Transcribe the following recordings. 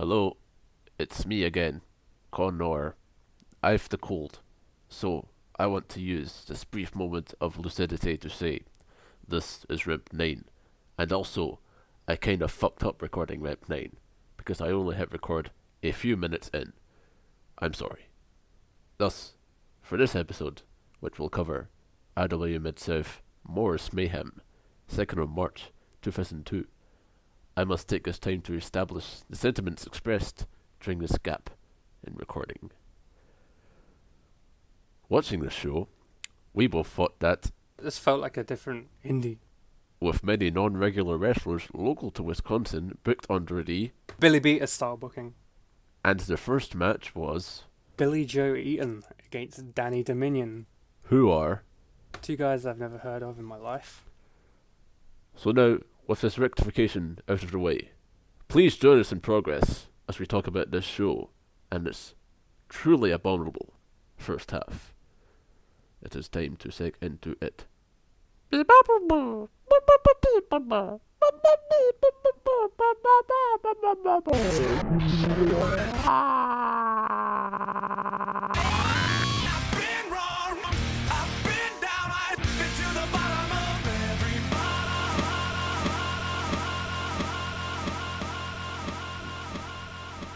Hello, it's me again, Connor. I've the cold, so I want to use this brief moment of lucidity to say this is REMP 9, and also I kind of fucked up recording REMP 9 because I only hit record a few minutes in. I'm sorry. Thus, for this episode, which will cover IWA-MS Morris Mayhem, 2nd of March 2002, I must take this time to establish the sentiments expressed during this gap in recording. Watching this show, we both thought that, This felt like a different indie. with many non-regular wrestlers local to Wisconsin booked under the, Billy Beater style booking. and the first match was, Billy Joe Eaton against Danny Dominion. who are. Two guys I've never heard of in my life. So now, with this rectification out of the way, please join us in progress as we talk about this show and its truly abominable first half. It is time to seg into it.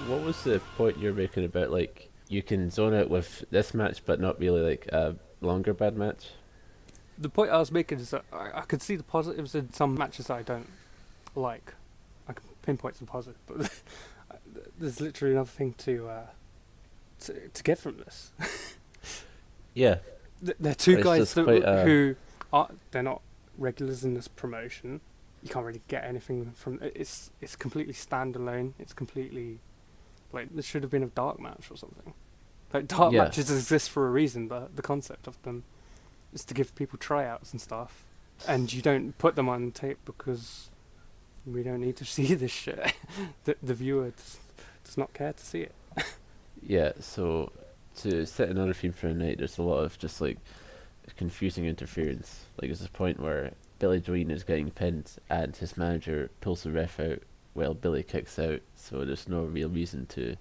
What was the point you're making about, like, you can zone out with this match but not really like a longer bad match? The point I was making is that I could see the positives in some matches that I don't like. I can pinpoint some positives, but there's literally nothing to get from this. Yeah. They're two It's guys just that, quite, who are they're not regulars in this promotion. You can't really get anything from it's completely standalone. It's completely like this should have been a dark match or something. Like dark Yeah. matches exist for a reason. The concept of them is to give people tryouts and stuff, and you don't put them on tape because we don't need to see this shit. The viewer does not care to see it. Yeah, so to set another theme for a night, there's a lot of just like confusing interference. Like there's this point where Billy Joe Eaton is getting pinned and his manager pulls the ref out while Billy kicks out, so there's no real reason to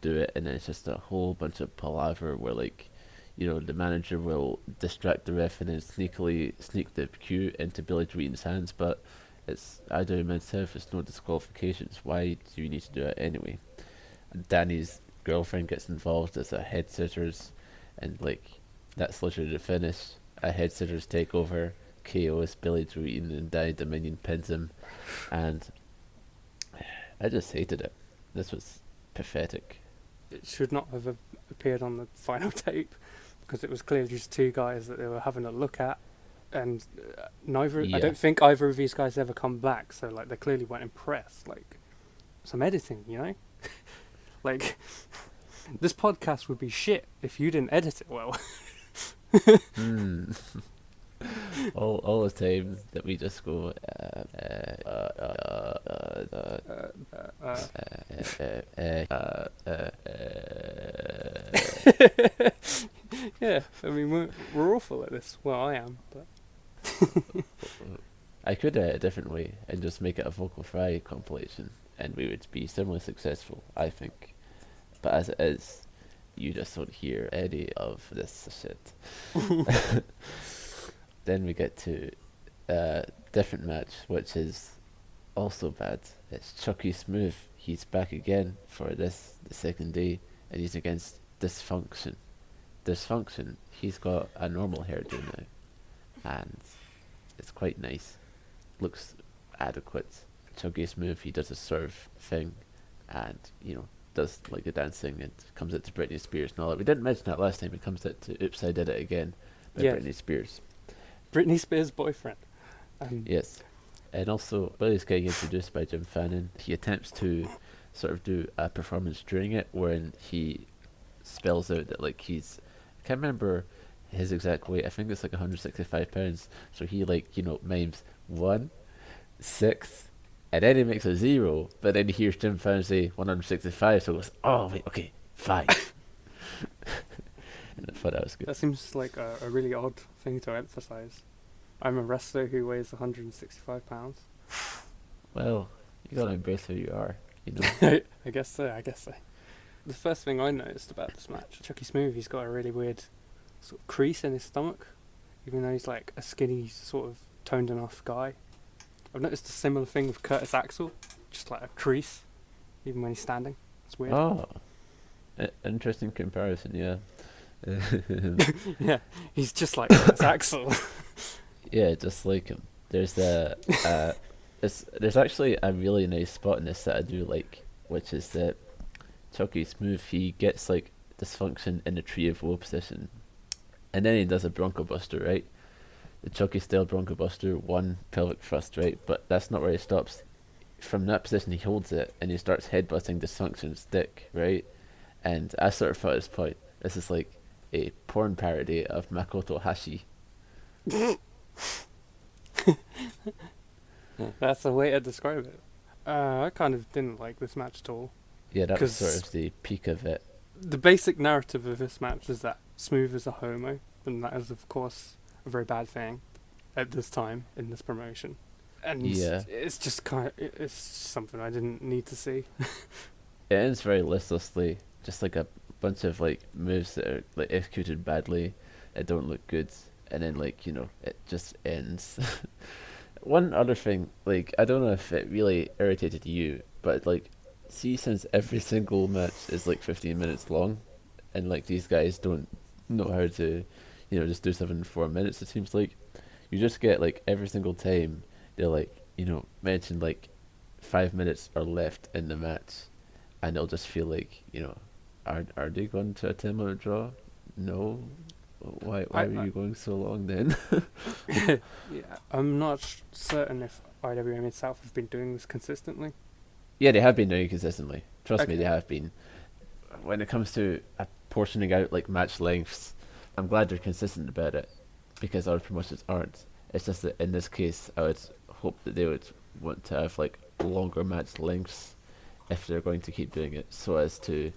do it, and then it's just a whole bunch of palaver where, like, you know, the manager will distract the ref and then sneakily sneak the cue into Billy Joe Eaton's hands, but it's IWA-MS, it's no disqualifications. Why do you need to do it anyway? Danny's girlfriend gets involved as a head scissors, and like that's literally the finish. A head scissors takeover, KOs Billy Joe Eaton, and Danny Dominion pins him, and I just hated it. This was pathetic. It should not have appeared on the final tape because it was clearly just two guys that they were having a look at, and neither. Yeah. I don't think either of these guys ever come back. So like they clearly weren't impressed. Like some editing, you know. Like this podcast would be shit if you didn't edit it well. all the time that we just go Yeah, I mean we're awful at this. Well, I am, but I could edit a different way and just make it a vocal fry compilation, and we would be similarly successful, I think. But as it is, you just don't hear any of this shit. Then we get to a different match, which is also bad. It's Chucky Smooth. He's back again for this, the second day, and he's against Dysfunction. Dysfunction, he's got a normal hairdo now, and it's quite nice. Looks adequate. Chucky Smooth, he does a serve thing, and, you know, does like the dancing and comes out to Britney Spears and all that. We didn't mention that last time. It comes out to Oops, I Did It Again by Yes. Britney Spears. Britney Spears' boyfriend. Yes. And also, Billy's getting introduced by Jim Fannin. He attempts to sort of do a performance during it wherein he spells out that, like, he's, I can't remember his exact weight. I think it's like 165 pounds. So he, like, you know, mimes 1, 6, and then he makes a 0, but then he hears Jim Fannin say 165, so he goes, oh, wait, okay, 5. And I thought that was good. That seems like a really odd thing to emphasize. I'm a wrestler who weighs 165 pounds. Well, you gotta embrace who you are. You know. I guess so. I guess so. The first thing I noticed about this match, Chucky Smooth, he's got a really weird sort of crease in his stomach, even though he's like a skinny, sort of toned enough guy. I've noticed a similar thing with Curtis Axel, just like a crease, even when he's standing. It's weird. Oh, interesting comparison. Yeah. Yeah, he's just like Curtis Axel. Yeah, just like him. There's there's actually a really nice spot in this that I do like, which is that Chucky Smooth, he gets like dysfunction in the tree of woe position, and then he does a Bronco Buster, right? The Chucky style Bronco Buster, one pelvic thrust, right? But that's not where he stops. From that position, he holds it and he starts headbutting Dysfunction's dick, right? And I sort of thought at this point, this is like a porn parody of Makoto Hashi. That's a way to describe it. I kind of didn't like this match at all. Yeah, that was 'Cause sort of the peak of it. The basic narrative of this match is that Smooth is a homo, and that is, of course, a very bad thing at this time in this promotion. And Yeah. it's just it's something I didn't need to see. It ends very listlessly, just like a bunch of like moves that are like executed badly, that don't look good, and then like it just ends. One other thing, like I don't know if it really irritated you, but like, see, since every single match is like 15 minutes long, and like these guys don't know how to, just do something in 4 minutes. It seems like you just get like every single time they're like mention like 5 minutes are left in the match, and it'll just feel like are they going to a 10-minute draw? No. Why were you going so long then? Yeah, I'm not certain if IWA-MS South have been doing this consistently. Yeah, they have been doing it consistently. Trust me, Okay. they have been. When it comes to portioning out like match lengths, I'm glad they're consistent about it, because other promotions aren't. It's just that in this case, I would hope that they would want to have like longer match lengths if they're going to keep doing it, so as to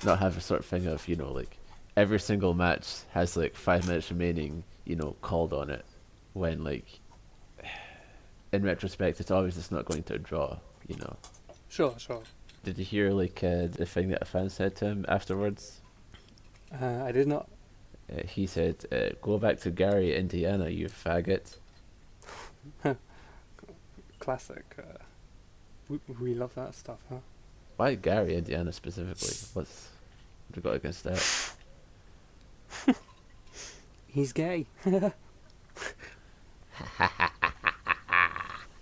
not have a sort of thing of like every single match has like 5 minutes remaining, called on it, when like in retrospect it's obvious it's not going to a draw. Sure. Did you hear like the thing that a fan said to him afterwards? I did not. He said, "Go back to Gary, Indiana, you faggot." Classic. We love that stuff, huh? Why Gary, Indiana specifically? What's you got against that? He's gay.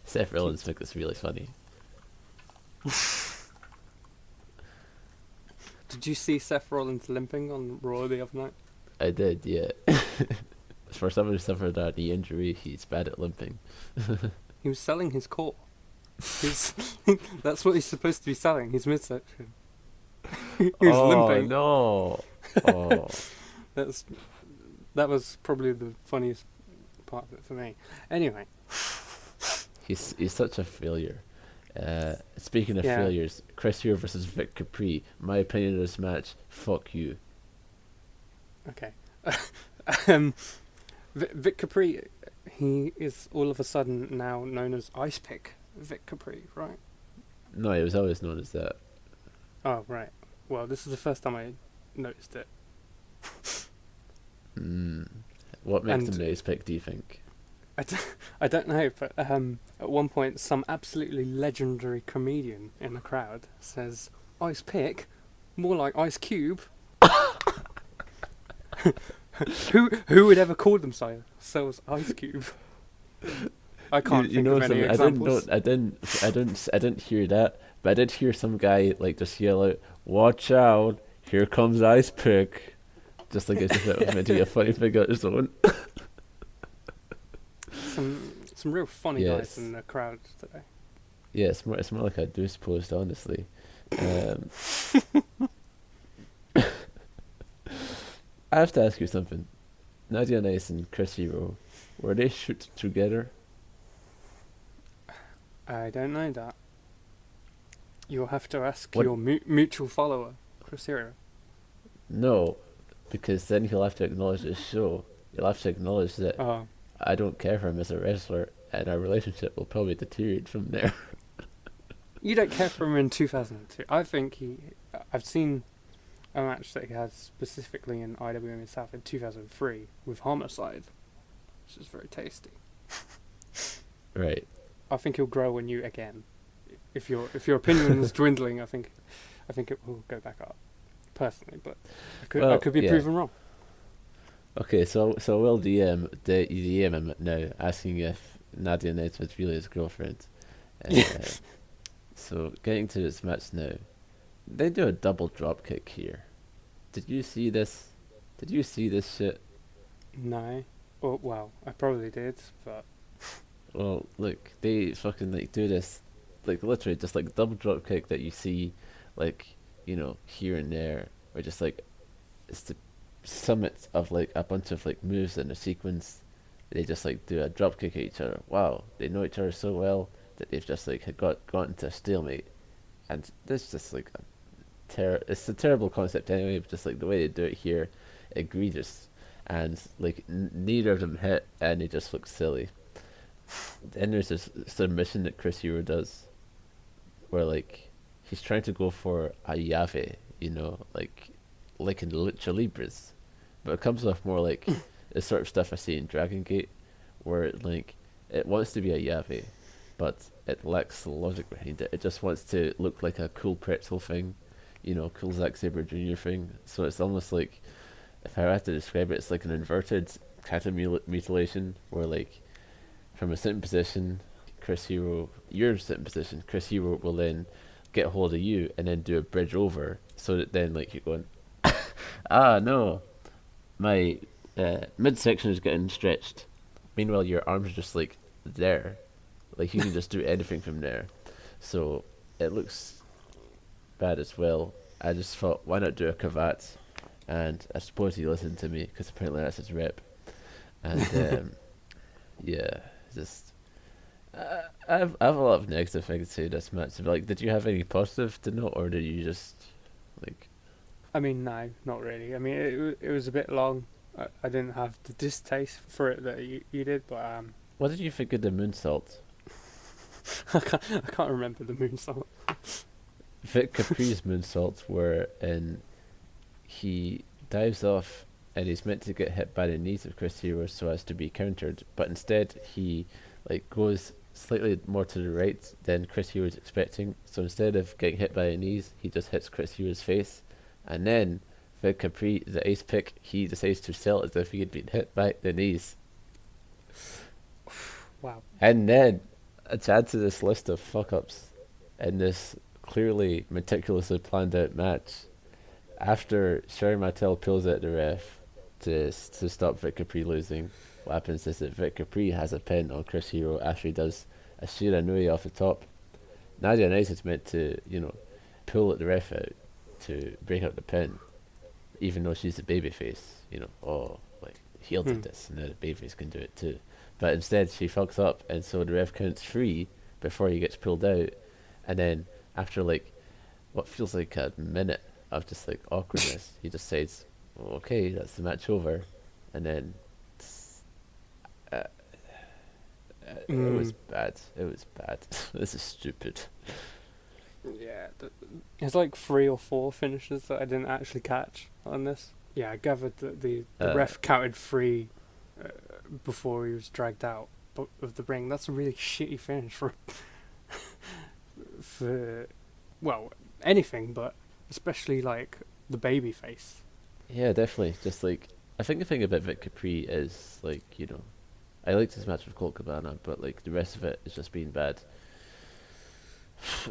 Seth Rollins make this really funny. Did you see Seth Rollins limping on Raw the other night? I did, yeah. For someone who suffered a knee injury, he's bad at limping. He was selling his core. That's what he's supposed to be selling, his midsection. He was limping. No! Oh. That was probably the funniest part of it for me. Anyway. He's such a failure. Speaking of Yeah. failures, Chris Hero versus Vic Capri. My opinion of this match, fuck you. Okay. Vic Capri, he is all of a sudden now known as Ice Pick Vic Capri, right? No, he was always known as that. Oh, right. Well, this is the first time I noticed it. What makes And- him the ace pick, do you think? I don't know, but at one point, some absolutely legendary comedian in the crowd says, "Ice Pick? More like Ice Cube." Who would ever call themselves Ice Cube? I can't think of any examples. I didn't hear that, but I did hear some guy like just yell out, "Watch out! Here comes Ice Pick!" Just like as if it was meant to be a funny thing on its own. Some real funny Yes. guys in the crowd today. Yeah, it's more like a deuce post, honestly. I have to ask you something. Nadia Nice and Chris Hero, were they shoot together? I don't know that. You'll have to ask What- your mutual follower, Chris Hero. No, because then he'll have to acknowledge this show. You'll have to acknowledge that Oh, I don't care for him as a wrestler, and our relationship will probably deteriorate from there. You don't care for him in 2002. I think I've seen a match that he had specifically in IWA-MS South in 2003 with Homicide, which is very tasty. Right. I think he'll grow on you again. If your opinion is dwindling, I think it will go back up. Personally, but I could be proven wrong. Okay, so we'll DM him now, asking if Nadia Knight was really his girlfriend. So getting to this match now, they do a double drop kick here. Did you see this? Did you see this shit? No. Oh well, I probably did, but. Well, look, they fucking like do this, like literally just like double drop kick that you see, like, you know, here and there, or just like it's the summit of like a bunch of like moves in a sequence. They just like do a drop kick at each other. Wow, they know each other so well that they've just like had gotten to a stalemate, and this just like it's a terrible concept anyway. But just like the way they do it here, egregious, and like neither of them hit, and they just look silly. Then there's this submission that Chris Hero does, where like he's trying to go for a llave, you know, like in Lucha Libras, but it comes off more like the sort of stuff I see in Dragon Gate, where it wants to be a llave, but it lacks the logic behind it. It just wants to look like a cool pretzel thing, you know, cool Zack Sabre Jr. thing. So it's almost like, if I had to describe it, it's like an inverted kata mutilation, where like from a sitting position, your sitting position, Chris Hero will then get hold of you and then do a bridge over, so that then like you're going, ah no, my midsection is getting stretched. Meanwhile, your arms are just like there, like you can just do anything from there. So it looks bad as well. I just thought, why not do a cravat? And I suppose he listened to me, because apparently that's his rep. And yeah, just I have a lot of negative things to say this match. Like, did you have any positive to note, or did you just like? I mean, no, not really. I mean, it was a bit long. I didn't have the distaste for it that you did, but What did you think of the moonsault? I can't remember the moonsault. Vic Capri's moonsault, where he dives off and he's meant to get hit by the knees of Chris Hero so as to be countered, but instead he like goes slightly more to the right than Chris Hero is expecting. So instead of getting hit by the knees, he just hits Chris Hero's face, and then Vic Capri, the ace pick, he decides to sell it as if he had been hit by the knees. Wow. And then, to add to this list of fuck-ups in this clearly meticulously planned out match, after Sherry Martel pulls out the ref to stop Vic Capri losing, what happens is that Vic Capri has a pin on Chris Hero after he does a Shiranui off the top. Nadia Knight is meant to, you know, pull at the ref out to break up the pin, even though she's the babyface, you know, like, heel did this, and now the babyface can do it too. But instead, she fucks up, and so the ref counts 3 before he gets pulled out, and then after, like, what feels like a minute of just, like, awkwardness, he just says, okay, that's the match over, and then it was bad. It was bad. This is stupid. Yeah, there's like 3 or 4 finishes that I didn't actually catch on this. Yeah, I gathered that the ref counted 3 before he was dragged out of the ring. That's a really shitty finish for well, anything, but especially like the baby face. Yeah, definitely. Just like, I think the thing about Vic Capri is, like, you know, I liked his match with Colt Cabana, but like the rest of it is just being bad.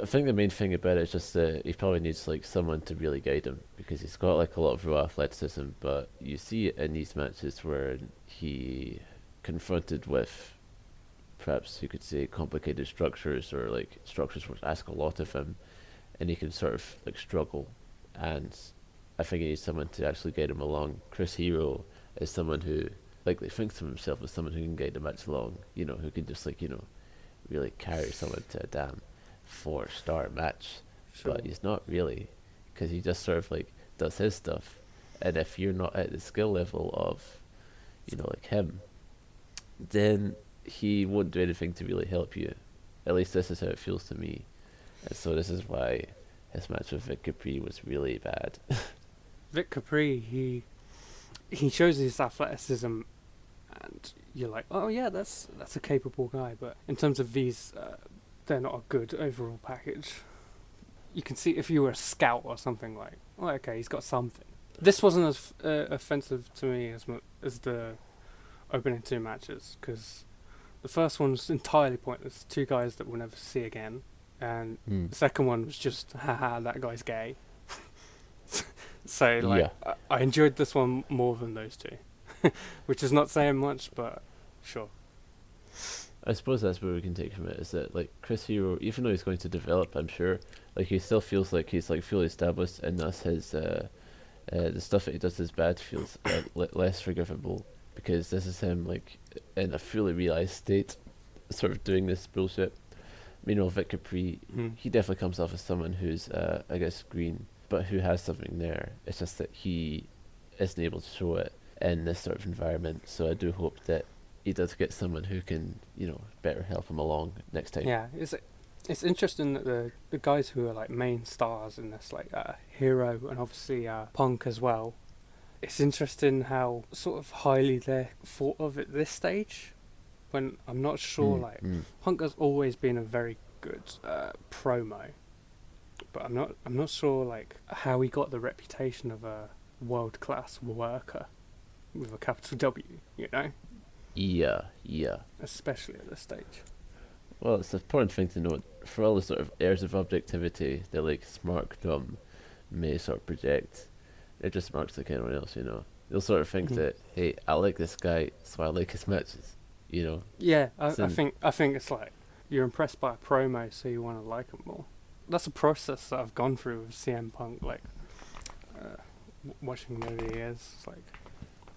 I think the main thing about it is just that he probably needs like someone to really guide him, because he's got like a lot of raw athleticism, but you see it in these matches where he confronted with, perhaps you could say, complicated structures, or like structures which ask a lot of him, and he can sort of like struggle, and I think he needs someone to actually guide him along. Chris Hero is someone who likely thinks of himself as someone who can guide a match along, you know, who can just like, you know, really carry someone to a damn 4-star match. Sure. But he's not really, because he just sort of like does his stuff, and if you're not at the skill level of, you know, like him, then he won't do anything to really help you. At least this is how it feels to me. And so this is why his match with Vic Capri was really bad. Vic Capri, he shows his athleticism, and you're like, oh yeah, that's a capable guy. But in terms of these, they're not a good overall package. You can see if you were a scout or something, like, oh, okay, he's got something. This wasn't as offensive to me as the opening two matches, because the first one was entirely pointless. Two guys that we'll never see again. And the second one was just, haha, that guy's gay. So, like, Yeah. I enjoyed this one more than those two. Which is not saying much, but sure. I suppose that's where we can take from it, is that, like, Chris Hero, even though he's going to develop, I'm sure, like, he still feels like he's, like, fully established, and thus his, the stuff that he does is bad feels less forgivable, because this is him, like, in a fully realised state, sort of doing this bullshit. Meanwhile, Vic Capri, he definitely comes off as someone who's, I guess, green, but who has something there. It's just that he isn't able to show it in this sort of environment, so I do hope that he does get someone who can, better help him along next time. Yeah, it's interesting that the guys who are, like, main stars in this, like, Hero and obviously Punk as well, it's interesting how sort of highly they're thought of at this stage, when I'm not sure, Punk has always been a very good promo, but I'm not sure, like, how he got the reputation of a world-class worker with a capital W, Yeah. especially at this stage. Well, it's an important thing to note, for all the sort of airs of objectivity that, like, Smarkdom may sort of project, they're just marks like anyone else, They'll sort of think that, hey, I like this guy, so I like his matches, Yeah, I think it's like, you're impressed by a promo, so you want to like him more. That's a process that I've gone through with CM Punk, like, watching him over the years. It's like,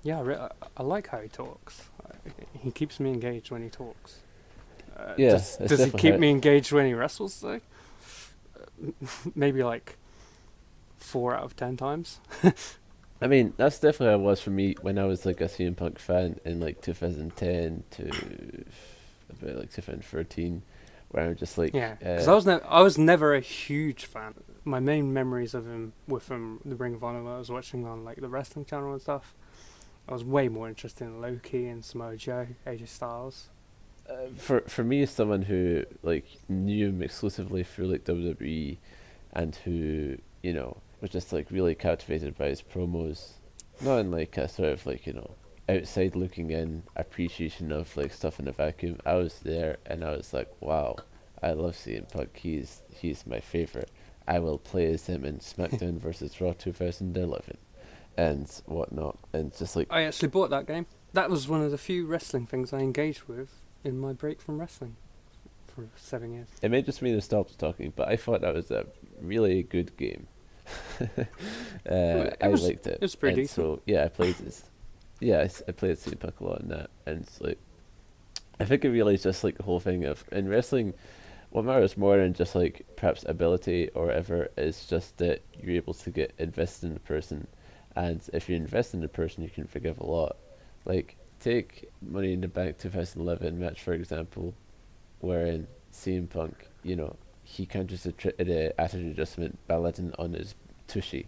yeah, I like how he talks. He keeps me engaged when he talks. Does he keep me engaged when he wrestles, though? Maybe like 4 out of 10 times. I mean, that's definitely how it was for me when I was, like, a CM Punk fan in, like, 2010 to about, like, 2013, where I'm just like... Yeah, because I was never a huge fan. My main memories of him were from the Ring of Honor I was watching on, like, the wrestling channel and stuff. I was way more interested in Loki and Samoa Joe, AJ Styles. For me, as someone who, like, knew him exclusively through, like, WWE, and who, was just, like, really captivated by his promos, not in, like, a sort of, like, outside looking in appreciation of, like, stuff in a vacuum. I was there and I was like, wow, I love CM Punk. He's my favorite. I will play as him in SmackDown versus Raw 2011 and whatnot. And just like, I actually bought that game. That was one of the few wrestling things I engaged with in my break from wrestling for 7 years. It may just mean to stop talking, but I thought that was a really good game. I liked it. It was pretty decent. So yeah, I played this. Yeah, I played CM Punk a lot in that, and it's like, I think I realised just, like, the whole thing of, in wrestling, what matters more than just, like, perhaps ability or whatever is just that you're able to get invested in the person, and if you invest in the person, you can forgive a lot. Like, take Money in the Bank 2011 match, for example, wherein CM Punk, he counters the attitude adjustment by letting on his tushy,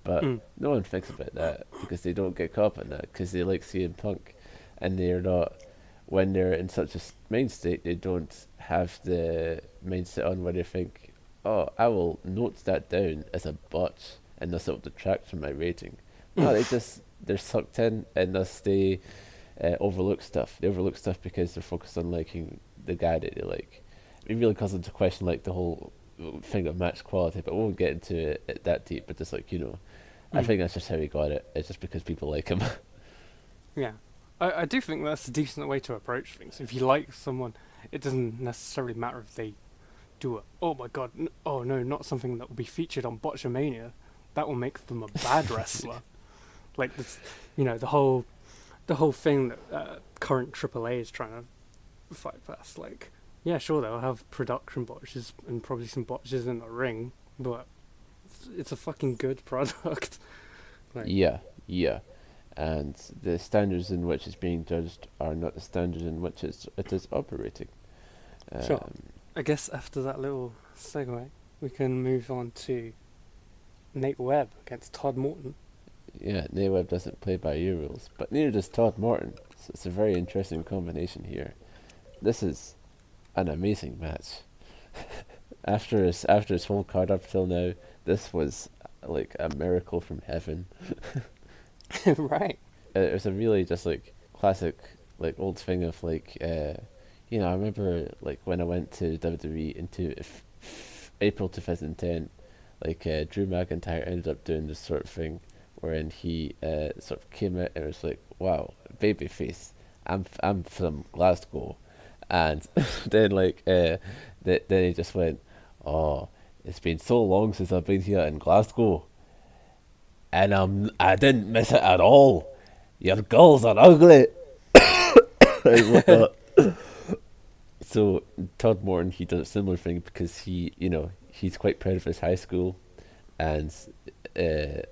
but no one thinks about that because they don't get caught up in that because they like CM Punk, and they're not, when they're in such a mind state, they don't have the mindset on where they think, oh, I will note that down as a botch and thus it will detract from my rating. No, they're sucked in, and thus they overlook stuff. They overlook stuff because they're focused on liking the guy that they like. It really calls into question, like, the whole thing of match quality, but we won't get into it that deep. But just, like, I think that's just how he got it. It's just because people like him. Yeah, I do think that's a decent way to approach things. If you like someone, it doesn't necessarily matter if they do it. Oh my god, oh no, not something that will be featured on Botchamania. That will make them a bad wrestler. Like this, the whole thing that current AAA is trying to fight past. Like, yeah, sure, they'll have production botches and probably some botches in the ring, but it's a fucking good product. Like, yeah. And the standards in which it's being judged are not the standards in which it is operating. Sure. I guess after that little segue, we can move on to Nate Webb against Todd Morton. Yeah, Nate Webb doesn't play by your rules, but neither does Todd Morton. So it's a very interesting combination here. This is an amazing match. After his whole card up till now, this was like a miracle from heaven. Right. It was a really just like classic like old thing of like I remember like when I went to WWE into April 2010, like Drew McIntyre ended up doing this sort of thing wherein he sort of came out and was like, wow, babyface, I'm from Glasgow, and then like then he just went, oh, it's been so long since I've been here in Glasgow, and I didn't miss it at all. Your girls are ugly. Like, what the- So Todd Morton, he does a similar thing because he's quite proud of his high school, and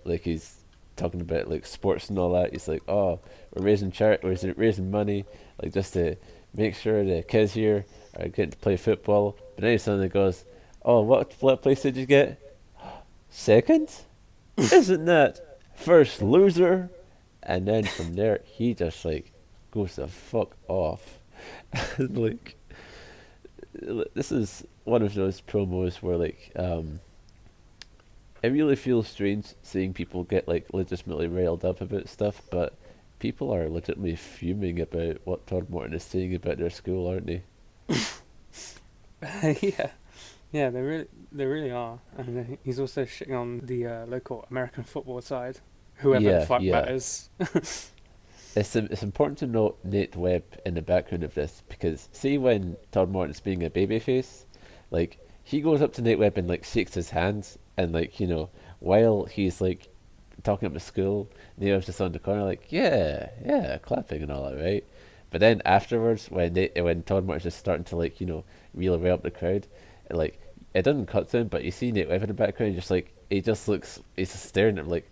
like he's talking about like sports and all that. He's like, oh, we're raising money, like just to make sure the kids here are getting to play football. But then he suddenly goes, oh, what place did you get? Second? Isn't that first, loser? And then from there, he just like goes the fuck off. And, like, this is one of those promos where like it really feels strange seeing people get like legitimately railed up about stuff, but people are legitimately fuming about what Todd Morton is saying about their school, aren't they? Yeah, they really are. And he's also shitting on the local American football side, whoever the fuck that is. It's important to note Nate Webb in the background of this, because see when Todd Morton's being a babyface, like he goes up to Nate Webb and like shakes his hands, and like while he's like talking about school, Nate Webb's just on the corner like yeah clapping and all that, right? But then afterwards, when Todd Morton's just starting to like reel away up the crowd, like it doesn't cut to him, but you see Nate Webb in the background, just like he's just staring at him like,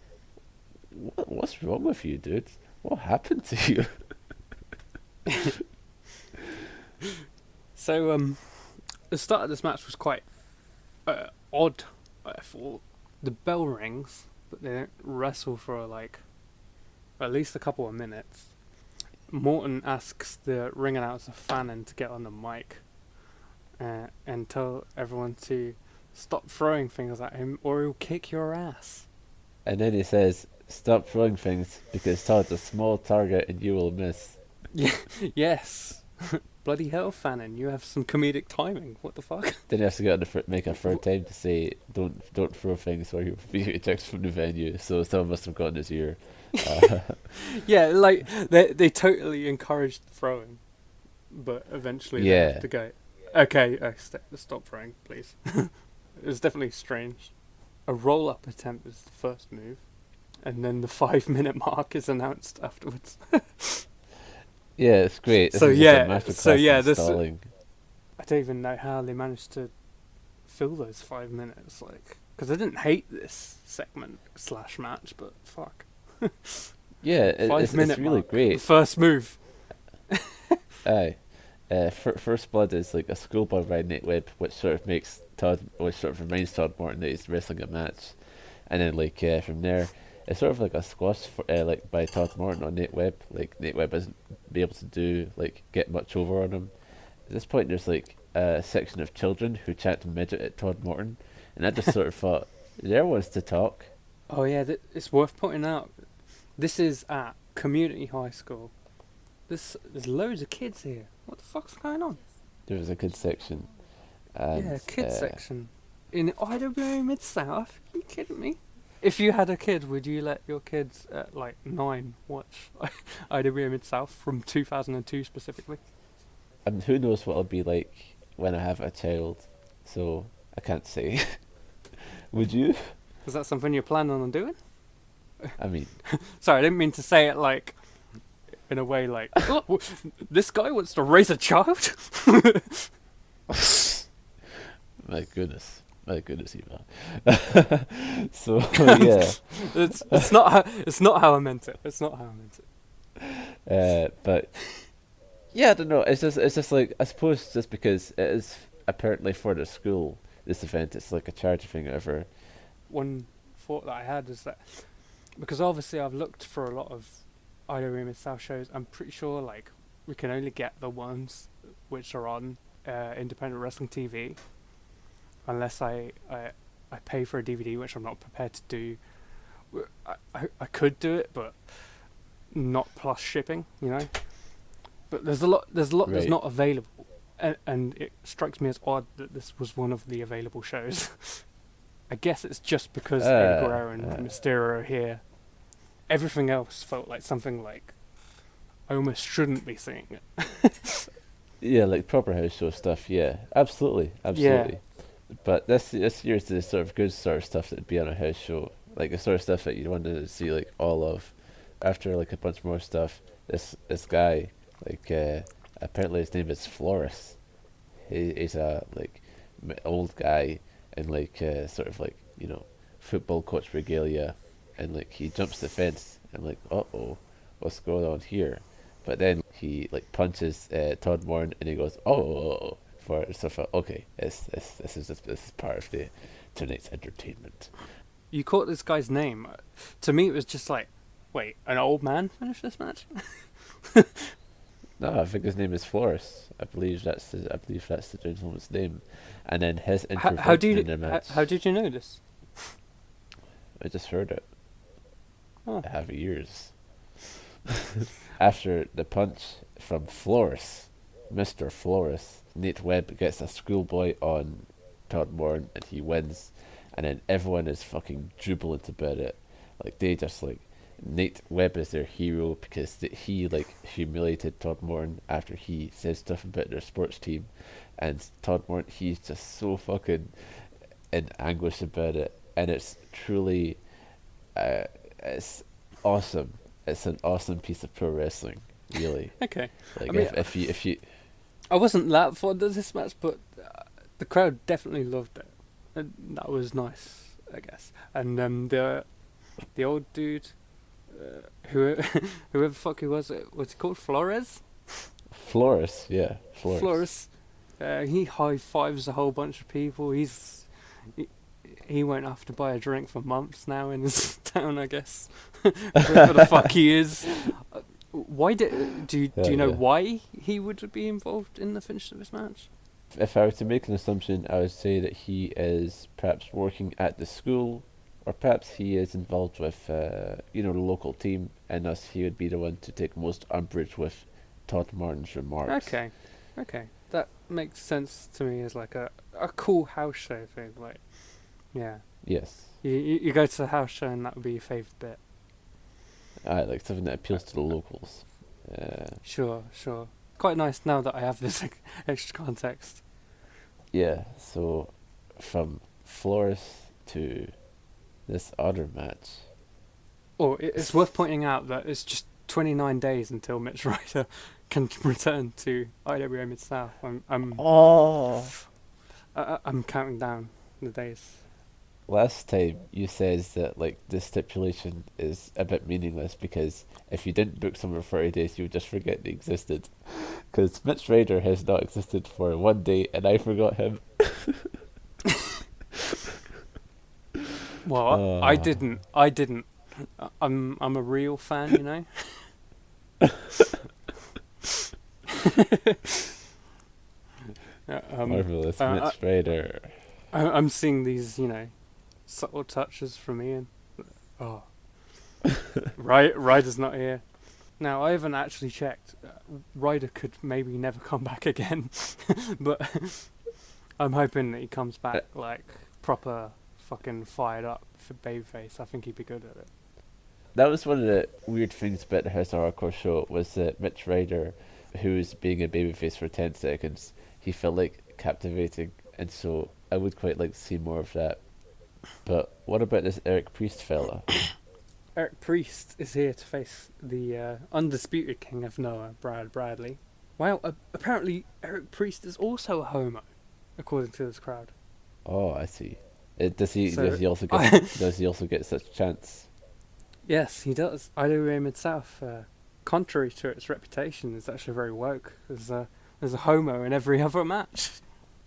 what's wrong with you, dude? What happened to you? So, the start of this match was quite odd. I thought the bell rings, but they don't wrestle for like at least a couple of minutes. Morton asks the ring announcer Fannin to get on the mic and tell everyone to stop throwing things at him or he'll kick your ass. And then he says, stop throwing things because Todd's a small target and you will miss. Yeah, yes. Bloody hell, Fannin, you have some comedic timing. What the fuck? Then he has to get make a third time to say, don't throw things or you'll be ejected from the venue. So someone must have gotten his ear. Yeah, like they totally encouraged throwing, but eventually they have to go, okay, stop throwing, please. It was definitely strange. A roll-up attempt is the first move, and then the 5-minute mark is announced afterwards. Yeah, it's great. This stalling. I don't even know how they managed to fill those 5 minutes, like, because I didn't hate this segment / match, but fuck. Yeah, it's really great. First move. Aye. First Blood is like a schoolboy by Nate Webb, which sort of reminds Todd Morton that he's wrestling a match, and then like from there, it's sort of like a squash like by Todd Morton on Nate Webb. Like Nate Webb isn't be able to get much over on him. At this point, there's like a section of children who chant midget at Todd Morton, and I just sort of thought there was to talk. Oh yeah, it's worth pointing out. This is at community high school. There's loads of kids here. What the fuck's going on? There was a kids section. And, kids section. In IWA Mid-South? Are you kidding me? If you had a kid, would you let your kids at like 9 watch IWA Mid-South from 2002 specifically? And who knows what it'll be like when I have a child, so I can't say. Would you? Is that something you're planning on doing? I mean... Sorry, I didn't mean to say it like... in a way like, oh, this guy wants to raise a child? My goodness, Eva. So yeah, it's not how I meant it. It's not how I meant it. But yeah, I don't know. It's just like, I suppose just because it apparently for the school, this event, it's like a charity thing or whatever. One thought that I had is that because obviously I've looked for a lot of IWA-MS South shows, I'm pretty sure like we can only get the ones which are on independent wrestling TV, unless I pay for a DVD, which I'm not prepared to do. I could do it, but not plus shipping, you know. But there's a lot that's Right. not available, and it strikes me as odd that this was one of the available shows. I guess it's just because Eddie Guerrero and Mysterio are here. Everything else felt like something like I almost shouldn't be seeing it. Yeah, like proper house show stuff. Yeah, absolutely. But this year's the sort of good sort of stuff that'd be on a house show, like the sort of stuff that you wanted to see like all of. After like a bunch more stuff, this guy, like apparently his name is FLORES. He's a like old guy in like sort of like, you know, football coach regalia, and like he jumps the fence. I'm like, what's going on here? But then he like punches Todd Morn, and he goes, for stuff. Okay, this is part of the tonight's entertainment. You caught this guy's name. To me, it was just like, wait, an old man finished this match? No, I think his name is FLORES. I believe that's the gentleman's name. And then his intervention in the match. How did you know this? I just heard it. Oh. I have ears. After the punch from FLORES, Mr. FLORES, Nate Webb gets a schoolboy on Todd Morn, and he wins. And then everyone is fucking jubilant about it. Like they just like, Nate Webb is their hero because he like humiliated Todd Morn after he said stuff about their sports team, and Todd Morn, he's just so fucking in anguish about it, and it's truly, it's awesome. It's an awesome piece of pro wrestling, really. Okay. Like I mean, if you, I wasn't that fond of this match, but the crowd definitely loved it, and that was nice, I guess. And the old dude, whoever the fuck he was he called? FLORES? FLORES, yeah, FLORES. He high fives a whole bunch of people. He won't have to buy a drink for months now in his town, I guess. Whoever the fuck he is. Why do you know why he would be involved in the finish of this match? If I were to make an assumption, I would say that he is perhaps working at the school, or perhaps he is involved with the local team, and thus he would be the one to take most umbrage with Todd Martin's remarks. Okay, that makes sense to me as like a cool house show thing. Like, yeah. Yes. You go to the house show and that would be your favourite bit. Like something that appeals to the locals. Sure. Quite nice now that I have this extra context. Yeah, so from FLORES to this other match. Oh, it's worth pointing out that it's just 29 days until Mitch Ryder can return to IWA-MS South. I'm counting down the days. Last time you said that like this stipulation is a bit meaningless because if you didn't book someone for 30 days, you would just forget they existed. Because Mitch Ryder has not existed for 1 day, and I forgot him. Well, I didn't. I'm a real fan, you know. Marvelous Mitch Ryder. I'm seeing these, subtle touches from Ian. Oh, Ryder's not here. Now, I haven't actually checked. Ryder could maybe never come back again, but I'm hoping that he comes back like proper fucking fired up for babyface. I think he'd be good at it. That was one of the weird things about the House of Hardcore show, was that Mitch Ryder, who was being a babyface for 10 seconds, he felt like captivating, and so I would quite like to see more of that. But what about this Eric Priest fella? Eric Priest is here to face the undisputed king of Noah, Brad Bradley. Wow, apparently Eric Priest is also a homo, according to this crowd. Oh, I see. Does he also get such a chance? Yes, he does. IWA Mid-South, contrary to its reputation, is actually very woke. There's a homo in every other match.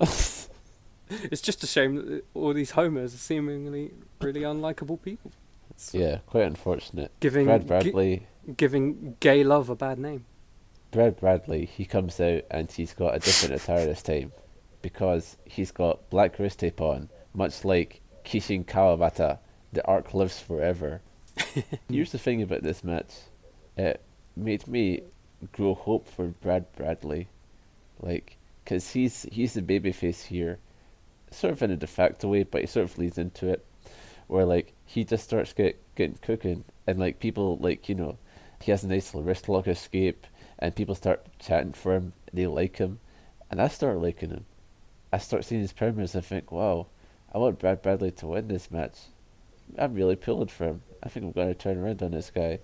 It's just a shame that all these homers are seemingly really unlikable people. It's Yeah, quite unfortunate. giving Brad Bradley, giving gay love a bad name. Brad Bradley, he comes out and he's got a different attire this time because he's got black wrist tape on, much like Kishin Kawabata. The arc lives forever. Here's the thing about this match. It made me grow hope for Brad Bradley. Like, because he's the babyface here, sort of in a de facto way, but he sort of leads into it, where like he just starts getting cooking, and like people like he has a nice little wrist lock escape, and people start chatting for him. They like him, and I start liking him. I start seeing his promos. I think, wow, I want Brad Bradley to win this match. I'm really pulling for him. I think I'm going to turn around on this guy,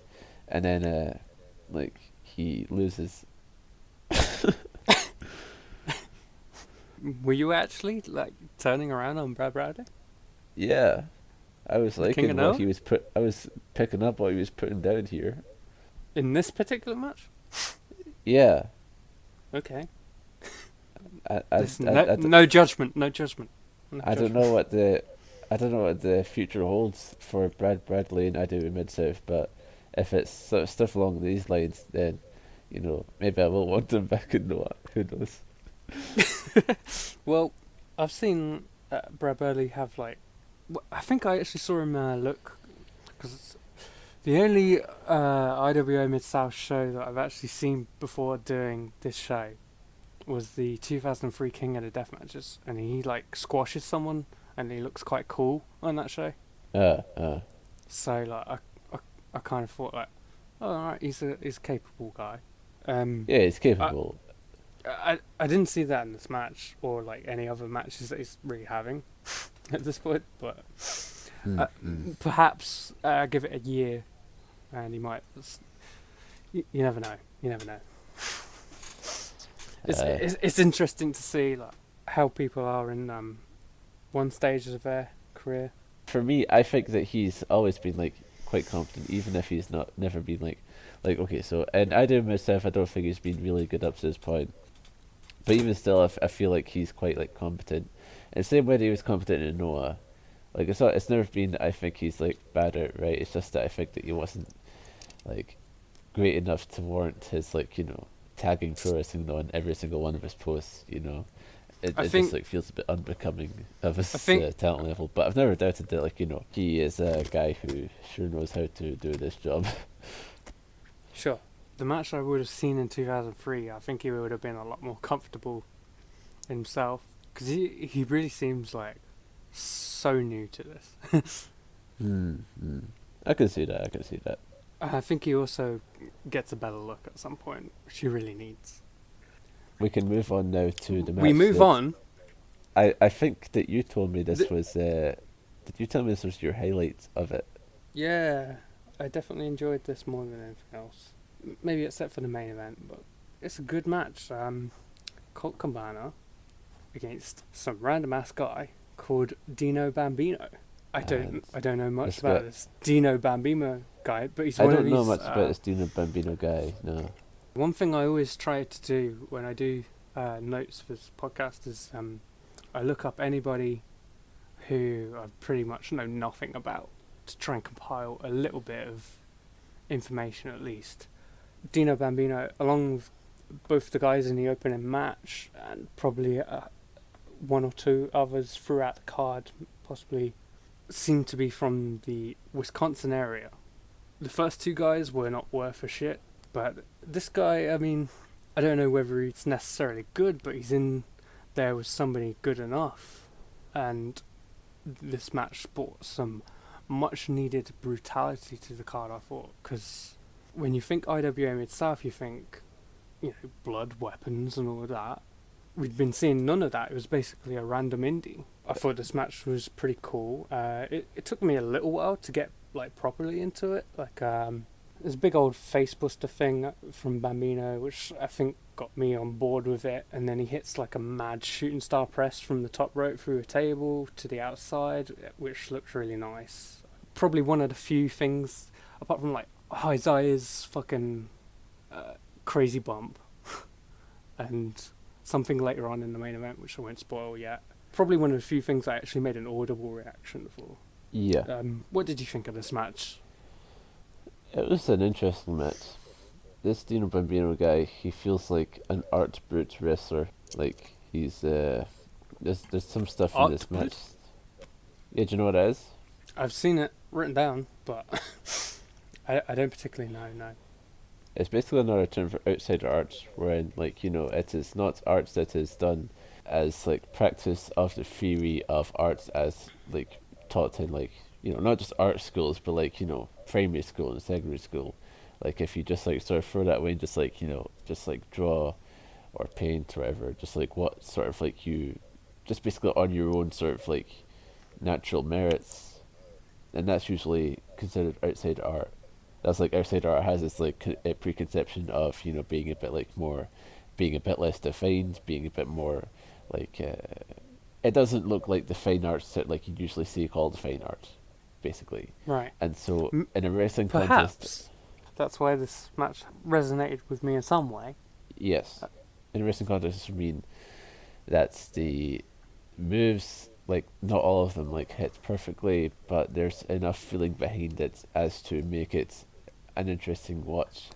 and then like he loses. Were you actually like turning around on Brad Bradley? Yeah, I was The King of liking what Noah? he was I was picking up what he was putting down here. In this particular match? Yeah, Okay. I Listen, no judgment, no judgment. No I don't judgment. know I don't know what the future holds for Brad Bradley and IWA Mid South, but if it's sort of stuff along these lines, then maybe I will want him back in Noah. Who knows? Well, I've seen Brad Burley have like, I think I actually saw him look, because the only IWA Mid South show that I've actually seen before doing this show was the 2003 King of the Death Matches, and he like squashes someone, and he looks quite cool on that show. So like I kind of thought like, oh, alright, he's a capable guy. Yeah, he's capable. I didn't see that in this match or like any other matches that he's really having at this point, but perhaps give it a year and he might. You never know. You never know. It's interesting to see like how people are in one stage of their career. For me, I think that he's always been like quite confident, even if he's never been like okay. So, and I do myself, I don't think he's been really good up to this point. But even still, I feel like he's quite like competent. And same way that he was competent in Noah. Like it's never been that I think he's like bad outright. It's just that I think that he wasn't like great enough to warrant his like tagging pro wrestling on every single one of his posts. It I just think like feels a bit unbecoming of his I think talent level. But I've never doubted that he is a guy who sure knows how to do this job. sure the match I would have seen in 2003, I think he would have been a lot more comfortable himself, because he really seems like so new to this. I can see that. I can see that. I think he also gets a better look at some point, which he really needs. We can move on now to the match. We move on. I think that you told me this was. Did you tell me this was your highlight of it? Yeah, I definitely enjoyed this more than anything else. Maybe except for the main event, but it's a good match. Colt Cabana against some random ass guy called Dino Bambino. I don't know much about this Dino Bambino guy, but he's one of these. I don't know much about this Dino Bambino guy. No. One thing I always try to do when I do notes for this podcast is I look up anybody who I pretty much know nothing about to try and compile a little bit of information at least. Dino Bambino, along with both the guys in the opening match and probably one or two others throughout the card, possibly seem to be from the Wisconsin area. The first two guys were not worth a shit, but this guy, I mean, I don't know whether he's necessarily good, but he's in there with somebody good enough, and this match brought some much needed brutality to the card, I thought, because when you think IWA Mid-South, you think, blood, weapons and all of that. We'd been seeing none of that. It was basically a random indie. I thought this match was pretty cool. It took me a little while to get like properly into it. Like there's a big old face buster thing from Bambino, which I think got me on board with it. And then he hits like a mad shooting star press from the top rope through a table to the outside, which looks really nice. Probably one of the few things, apart from like Isaiah's fucking crazy bump and something later on in the main event, which I won't spoil yet. Probably one of the few things I actually made an audible reaction for. Yeah. What did you think of this match? It was an interesting match. This Dino Bambino guy, he feels like an art brute wrestler. Like, he's, there's some stuff in this match. Yeah, do you know what it is? I've seen it written down, but I don't particularly know, no. It's basically another term for outsider art, wherein, like, it is not art that is done as, like, practice of the theory of arts as, like, taught in, like, not just art schools, but, like, primary school and secondary school. Like, if you just, like, sort of throw that away and just, like, just, like, draw or paint or whatever, just, like, what sort of, like, you, just basically on your own sort of, like, natural merits, and that's usually considered outsider art. That's like outside art has this like a preconception of being a bit like more, being a bit less defined, being a bit more like it doesn't look like the fine arts that like you usually see called fine art, basically. Right. And so in a wrestling perhaps contest, that's why this match resonated with me in some way. yes, in a wrestling contest, I mean that's the moves. Like, not all of them like hit perfectly, but there's enough feeling behind it as to make it an interesting watch.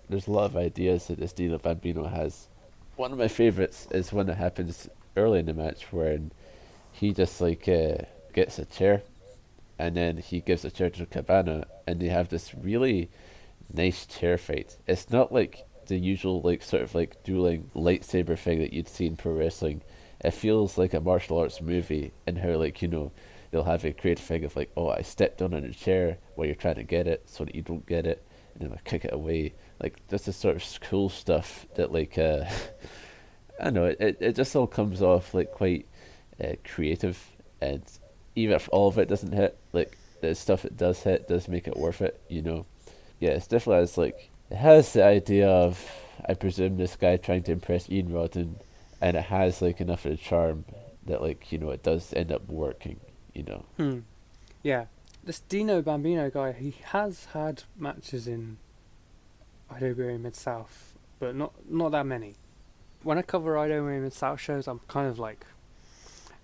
There's a lot of ideas that this Dino Bambino has. One of my favourites is when it happens early in the match, wherein he just like gets a chair, and then he gives a chair to Cabana, and they have this really nice chair fight. It's not like the usual like sort of like dueling lightsaber thing that you'd see in pro wrestling. It feels like a martial arts movie, and how like they'll have a great thing of like, oh, I stepped on a chair while you're trying to get it so that you don't get it, and then I kick it away. Like, that's the sort of cool stuff that like I don't know, it just all comes off like quite creative, and even if all of it doesn't hit, like the stuff it does hit does make it worth it. Yeah, it's definitely has like, it has the idea of, I presume, this guy trying to impress Ian Rodden. And it has like enough of a charm that like it does end up working. Yeah, this Dino Bambino guy, he has had matches in IWA Mid-South, but not that many. When I cover IWA Mid-South shows, I'm kind of like,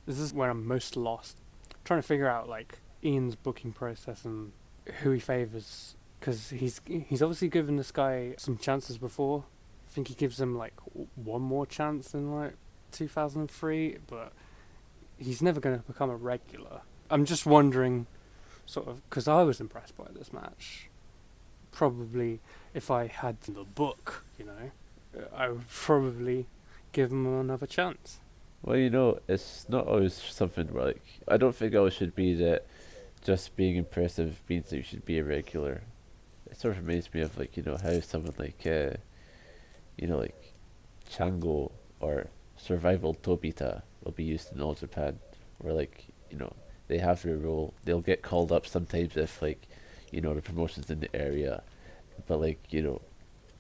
this is where I'm most lost, trying to figure out like Ian's booking process and who he favours, because he's obviously given this guy some chances before. I think he gives him like one more chance in like 2003, but he's never going to become a regular. I'm just wondering, sort of, because I was impressed by this match. Probably, if I had the book, I would probably give him another chance. Well, it's not always something where like, I don't think it always should be that just being impressive means that you should be a regular. It sort of reminds me of like how someone like like Chango or Survival Tobita will be used in All Japan, where like they have their role. They'll get called up sometimes if like the promotion's in the area, but like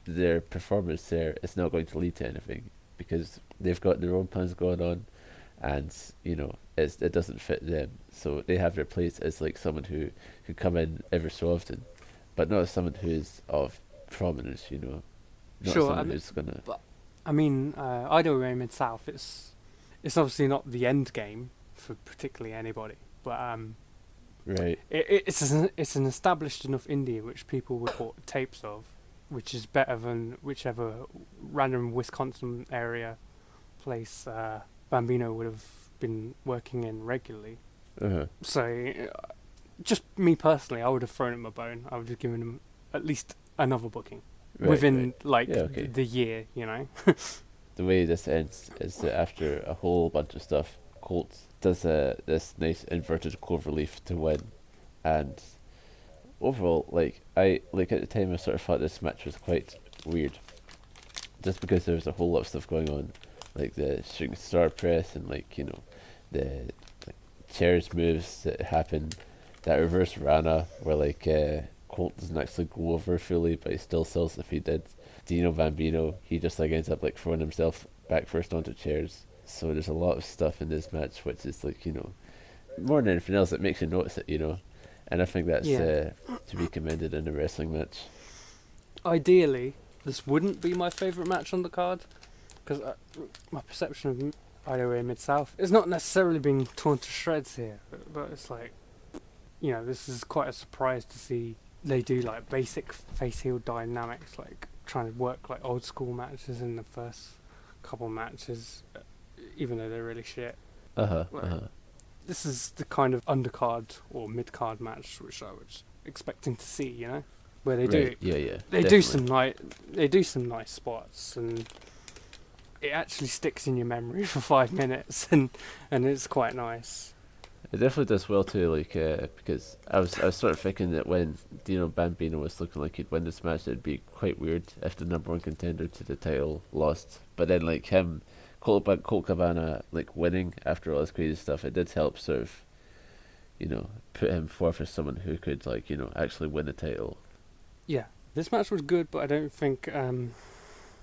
their performance there is not going to lead to anything because they've got their own plans going on, and it doesn't fit them. So they have their place as like someone who can come in every so often, but not as someone who's of prominence. Not sure, someone who's gonna. But I mean, IWA Mid-South, it's obviously not the end game for particularly anybody, but Right. It's an established enough indie which people would bought tapes of, which is better than whichever random Wisconsin area place Bambino would have been working in regularly. Uh-huh. So, just me personally, I would have thrown him a bone. I would have given him at least another booking. Within the year, The way this ends is that after a whole bunch of stuff, Colt does this nice inverted cloverleaf to win, and overall, at the time I sort of thought this match was quite weird, just because there was a whole lot of stuff going on, like the shooting star press and the chairs moves that happen, that reverse Rana where Colt doesn't actually go over fully, but he still sells if he did. Dino Bambino, he just ends up throwing himself back first onto chairs. So there's a lot of stuff in this match which is more than anything else, it makes you notice it, and I think that's to be commended in a wrestling match. Ideally, this wouldn't be my favourite match on the card, because my perception of IWA Mid-South is not necessarily being torn to shreds here, but it's like, you know, this is quite a surprise to see they do like basic face-heel dynamics, like trying to work like old school matches in the first couple matches, even though they're really shit. This is the kind of undercard or mid-card match which I was expecting to see, you know, where they do they do some nice spots, and it actually sticks in your memory for 5 minutes, and it's quite nice. It definitely does well too, like because I was sort of thinking that when Dino Bambino was looking like he'd win this match, it'd be quite weird if the number one contender to the title lost. But then like him, Colt Cabana, like winning after all this crazy stuff, it did help sort of, you know, put him forth as someone who could, like, you know, actually win the title. Yeah, this match was good, but I don't think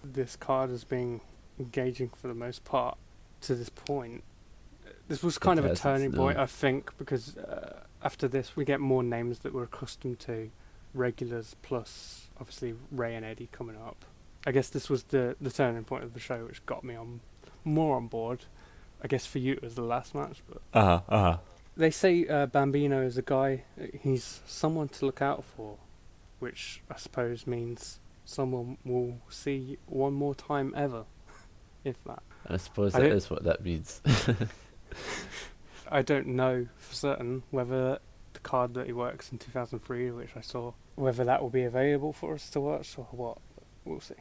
this card is being engaging for the most part to this point. This was kind of a turning point, I think, because after this we get more names that we're accustomed to, regulars plus obviously Ray and Eddie coming up. I guess this was the turning point of the show, which got me more on board. I guess for you it was the last match, but they say Bambino is a guy, he's someone to look out for, which I suppose means someone will see one more time ever, if that. I suppose that is what that means. I don't know for certain whether the card that he works in 2003, which I saw, whether that will be available for us to watch or what. We'll see.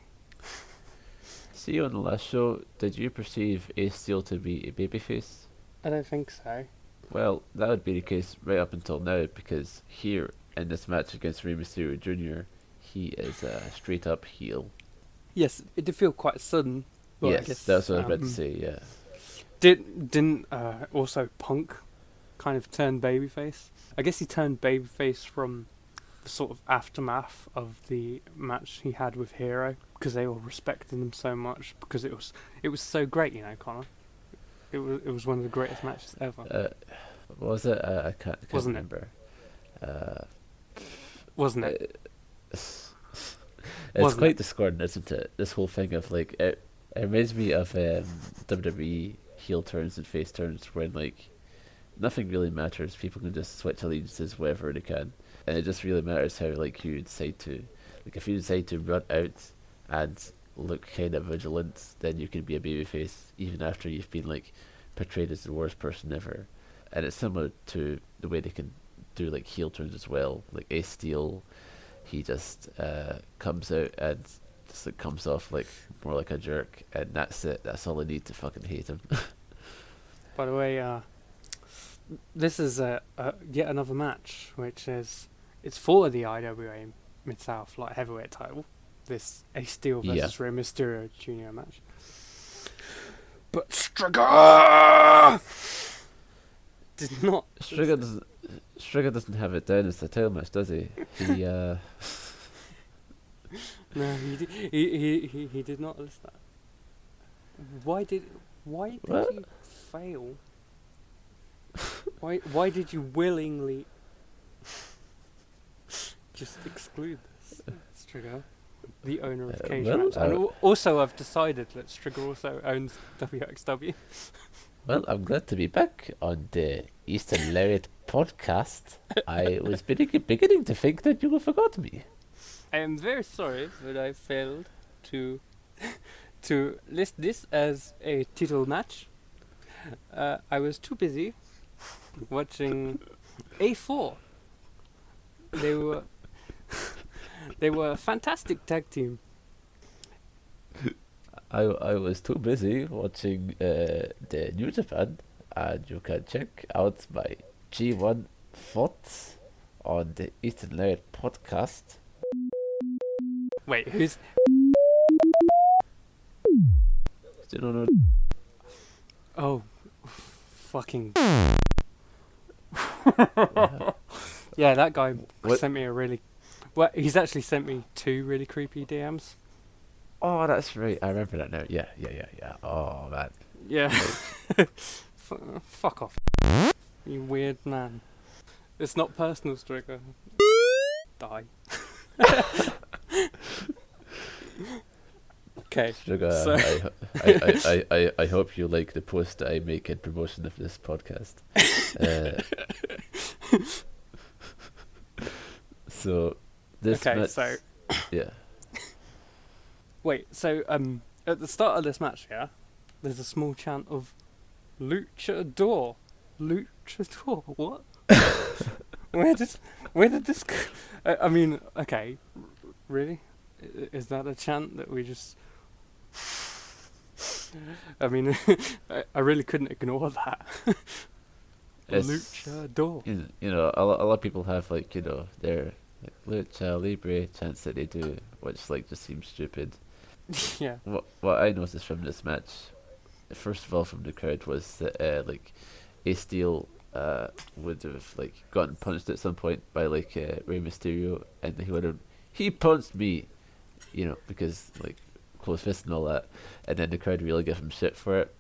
See, on the last show, did you perceive Ace Steel to be a babyface? I don't think so. Well, that would be the case right up until now, because here in this match against Rey Mysterio Jr., he is a straight up heel. Yes, it did feel quite sudden. But yes, I guess, that's what I was about to say, yeah. Didn't also Punk kind of turn babyface? I guess he turned babyface from the sort of aftermath of the match he had with Hero, because they all respected him so much, because it was so great, you know, Connor. It was one of the greatest matches ever. Was it? I can't remember. Wasn't it? It's quite discordant, isn't it? This whole thing of like it reminds me of WWE heel turns and face turns, when like nothing really matters. People can just switch allegiances wherever they can, and it just really matters how like you decide to, like if you decide to run out and look kind of vigilant, then you can be a babyface even after you've been like portrayed as the worst person ever. And it's similar to the way they can do like heel turns as well. Like Ace Steel, he just comes out and just like comes off like more like a jerk, and that's it. That's all I need to fucking hate him. By the way, this is yet another match, which is it's for the IWA Mid-South Light Heavyweight title. This Ace Steel versus Rey Mysterio Jr. match. But Stricker did not. Stricker doesn't have it down as the title match, does he? He No, he did not list that. Why did you fail? Why did you willingly just exclude this, Stricker? The owner of Cage Match. And also I've decided that Stricker also owns WXW. Well, I'm glad to be back on the Eastern Lariat podcast. I was beginning to think that you forgot me. I am very sorry that I failed to list this as a title match. I was too busy watching A4. They were a fantastic tag team. I was too busy watching the New Japan, and you can check out my G1 thoughts on the Eastern Lariat podcast. Wait, who's? You don't know? Oh, fucking. Yeah, that guy sent me a really. Well, he's actually sent me 2 really creepy DMs. Oh, that's right. I remember that now. Yeah. Oh, man. Yeah. Fuck off. You weird man. It's not personal, Stricker. Die. Okay. Sugar, So I hope you like the post that I make in promotion of this podcast. Uh, so this okay. match, So yeah, wait. So at the start of this match, yeah, there's a small chant of "Luchador, Luchador." What? Where did this? I mean, okay, really? Is that a chant that we just? I mean, I really couldn't ignore that. it's Luchador. you know a lot of people have like their like lucha libre chants that they do, which like just seems stupid. Yeah. What I noticed from this match, first of all from the crowd, was that like Ace Steel would have like gotten punched at some point by like Rey Mysterio, and he punched me, because like close fist and all that, and then the crowd really give him shit for it.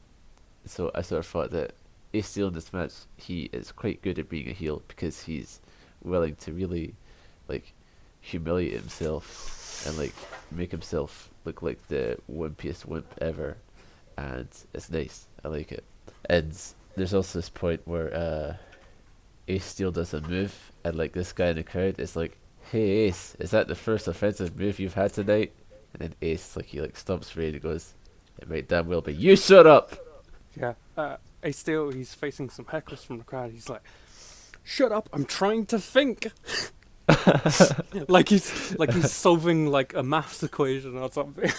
So I sort of thought that Ace Steel in this match, he is quite good at being a heel because he's willing to really like humiliate himself and like make himself look like the wimpiest wimp ever, and it's nice. I like it. And there's also this point where Ace Steel does a move, and like this guy in the crowd is like, "Hey Ace, is that the first offensive move you've had tonight?" And then Ace he stomps Ray and goes, "It might damn well be. You shut up." Yeah. Ace Steel, he's facing some hecklers from the crowd. He's like, "Shut up! I'm trying to think." like he's solving like a maths equation or something.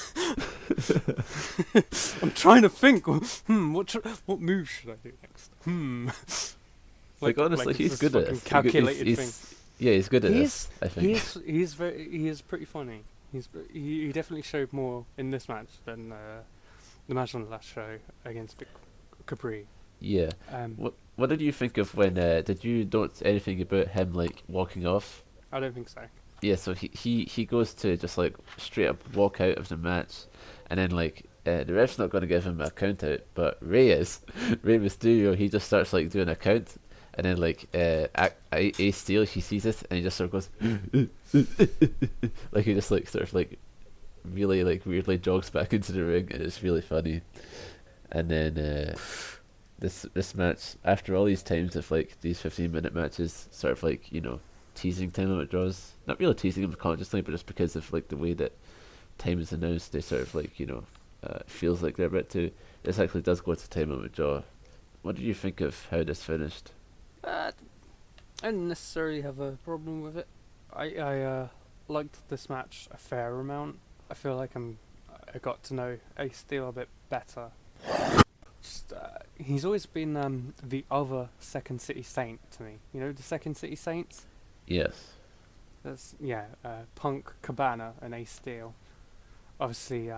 I'm trying to think. What move should I do next? Like honestly, he's good at it. Calculated thing. Yeah, he's good at this. I think He is pretty funny. He definitely showed more in this match than the match on the last show against Big Capri. Yeah. What did you think of when? Did you note anything about him like walking off? I don't think so. Yeah, so he goes to just like straight up walk out of the match, and then like the ref's not going to give him a count out, but Rey Mysterio, he just starts like doing a count, and then like Ace Steel, he sees it and he just sort of goes like he just like sort of like really like weirdly jogs back into the ring, and it's really funny. And then this match, after all these times of like these 15-minute matches, sort of like teasing time limit draws. Not really teasing them consciously, but just because of like the way that time is announced, they sort of like feels like they're about to. This actually does go to time limit draw. What did you think of how this finished? I didn't necessarily have a problem with it. I liked this match a fair amount. I feel like I got to know Ace Steel a bit better. Just, he's always been the other Second City Saint to me. You know the Second City Saints? Yes. That's Punk, Cabana, and Ace Steel. Obviously,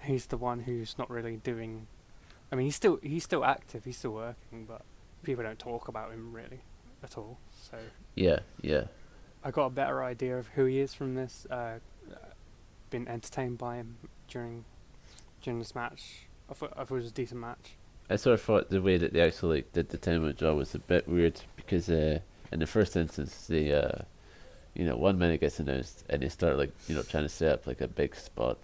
he's the one who's not really doing. I mean, he's still active, he's still working, but people don't talk about him really at all. So yeah. I got a better idea of who he is from this. Been entertained by him during this match. I thought it was a decent match. I sort of thought the way that they actually did the time limit draw was a bit weird because in the first instance they 1 minute gets announced and they start like trying to set up like a big spot,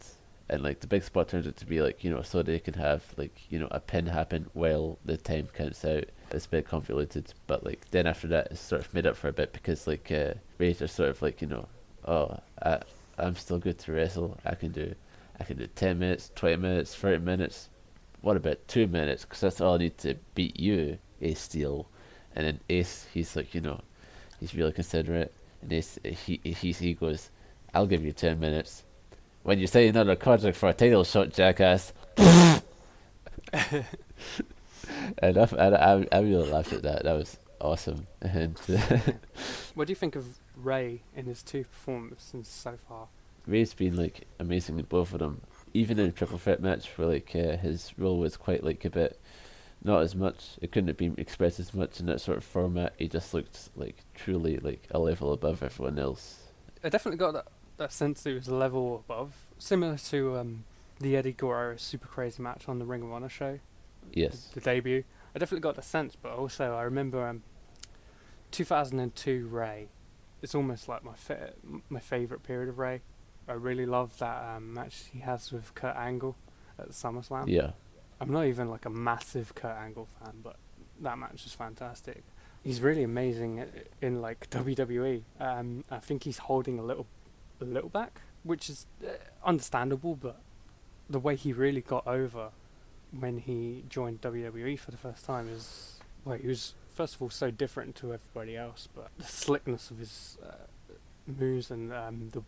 and like the big spot turns out to be like so they can have like a pin happen while the time counts out. It's a bit convoluted, but like then after that it's sort of made up for a bit because like Ray's are sort of like I'm still good to wrestle. I can do 10 minutes, 20 minutes, 30 minutes. What about 2 minutes? Because that's all I need to beat you, Ace Steel. And then Ace, he's like he's really considerate. And Ace, he goes, "I'll give you 10 minutes. When you say another contract for a title shot, jackass." And I really laughed at that. That was awesome. And what do you think of Ray in his two performances so far? Ray's been like amazing in both of them. Even in a triple threat match where like his role was quite like a bit not as much, it couldn't have been expressed as much in that sort of format. He just looked like truly like a level above everyone else. I definitely got that sense that he was a level above, similar to the Eddie Guerrero Super Crazy match on the Ring of Honor show. Yes. The debut. I definitely got the sense, but also I remember 2002 Ray. It's almost like my favourite period of Ray. I really love that match he has with Kurt Angle at SummerSlam. Yeah. I'm not even like a massive Kurt Angle fan, but that match is fantastic. He's really amazing in like WWE. I think he's holding a little back, which is understandable, but the way he really got over when he joined WWE for the first time is, well, he was first of all so different to everybody else, but the slickness of his moves and the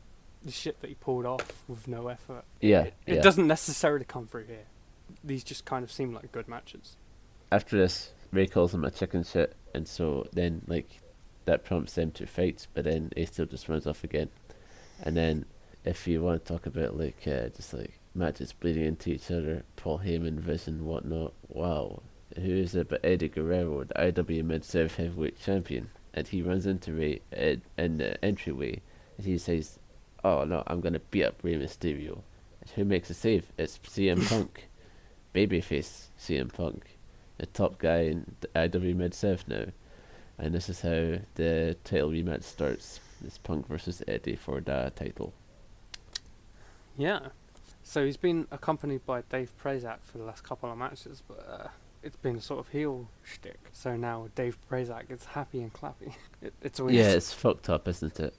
shit that he pulled off with no effort. Yeah. It doesn't necessarily come through here. These just kind of seem like good matches. After this, Ray calls him a chicken shit, and so then like that prompts them to fight, but then Ace Steel just runs off again. And then if you want to talk about like just like matches bleeding into each other, Paul Heyman, Vision, whatnot, wow. Who is it but Eddie Guerrero, the IWA Mid-South Heavyweight Champion? And he runs into Ray in the entryway, and he says, "Oh no, I'm gonna beat up Rey Mysterio." And who makes a save? It's CM Punk, babyface CM Punk, the top guy in the IWA Mid-South now. And this is how the title rematch starts. It's Punk versus Eddie for the title. Yeah. So he's been accompanied by Dave Prazak for the last couple of matches, but it's been a sort of heel shtick. So now Dave Prazak gets happy and clappy. It's weird. Yeah, it's fucked up, isn't it?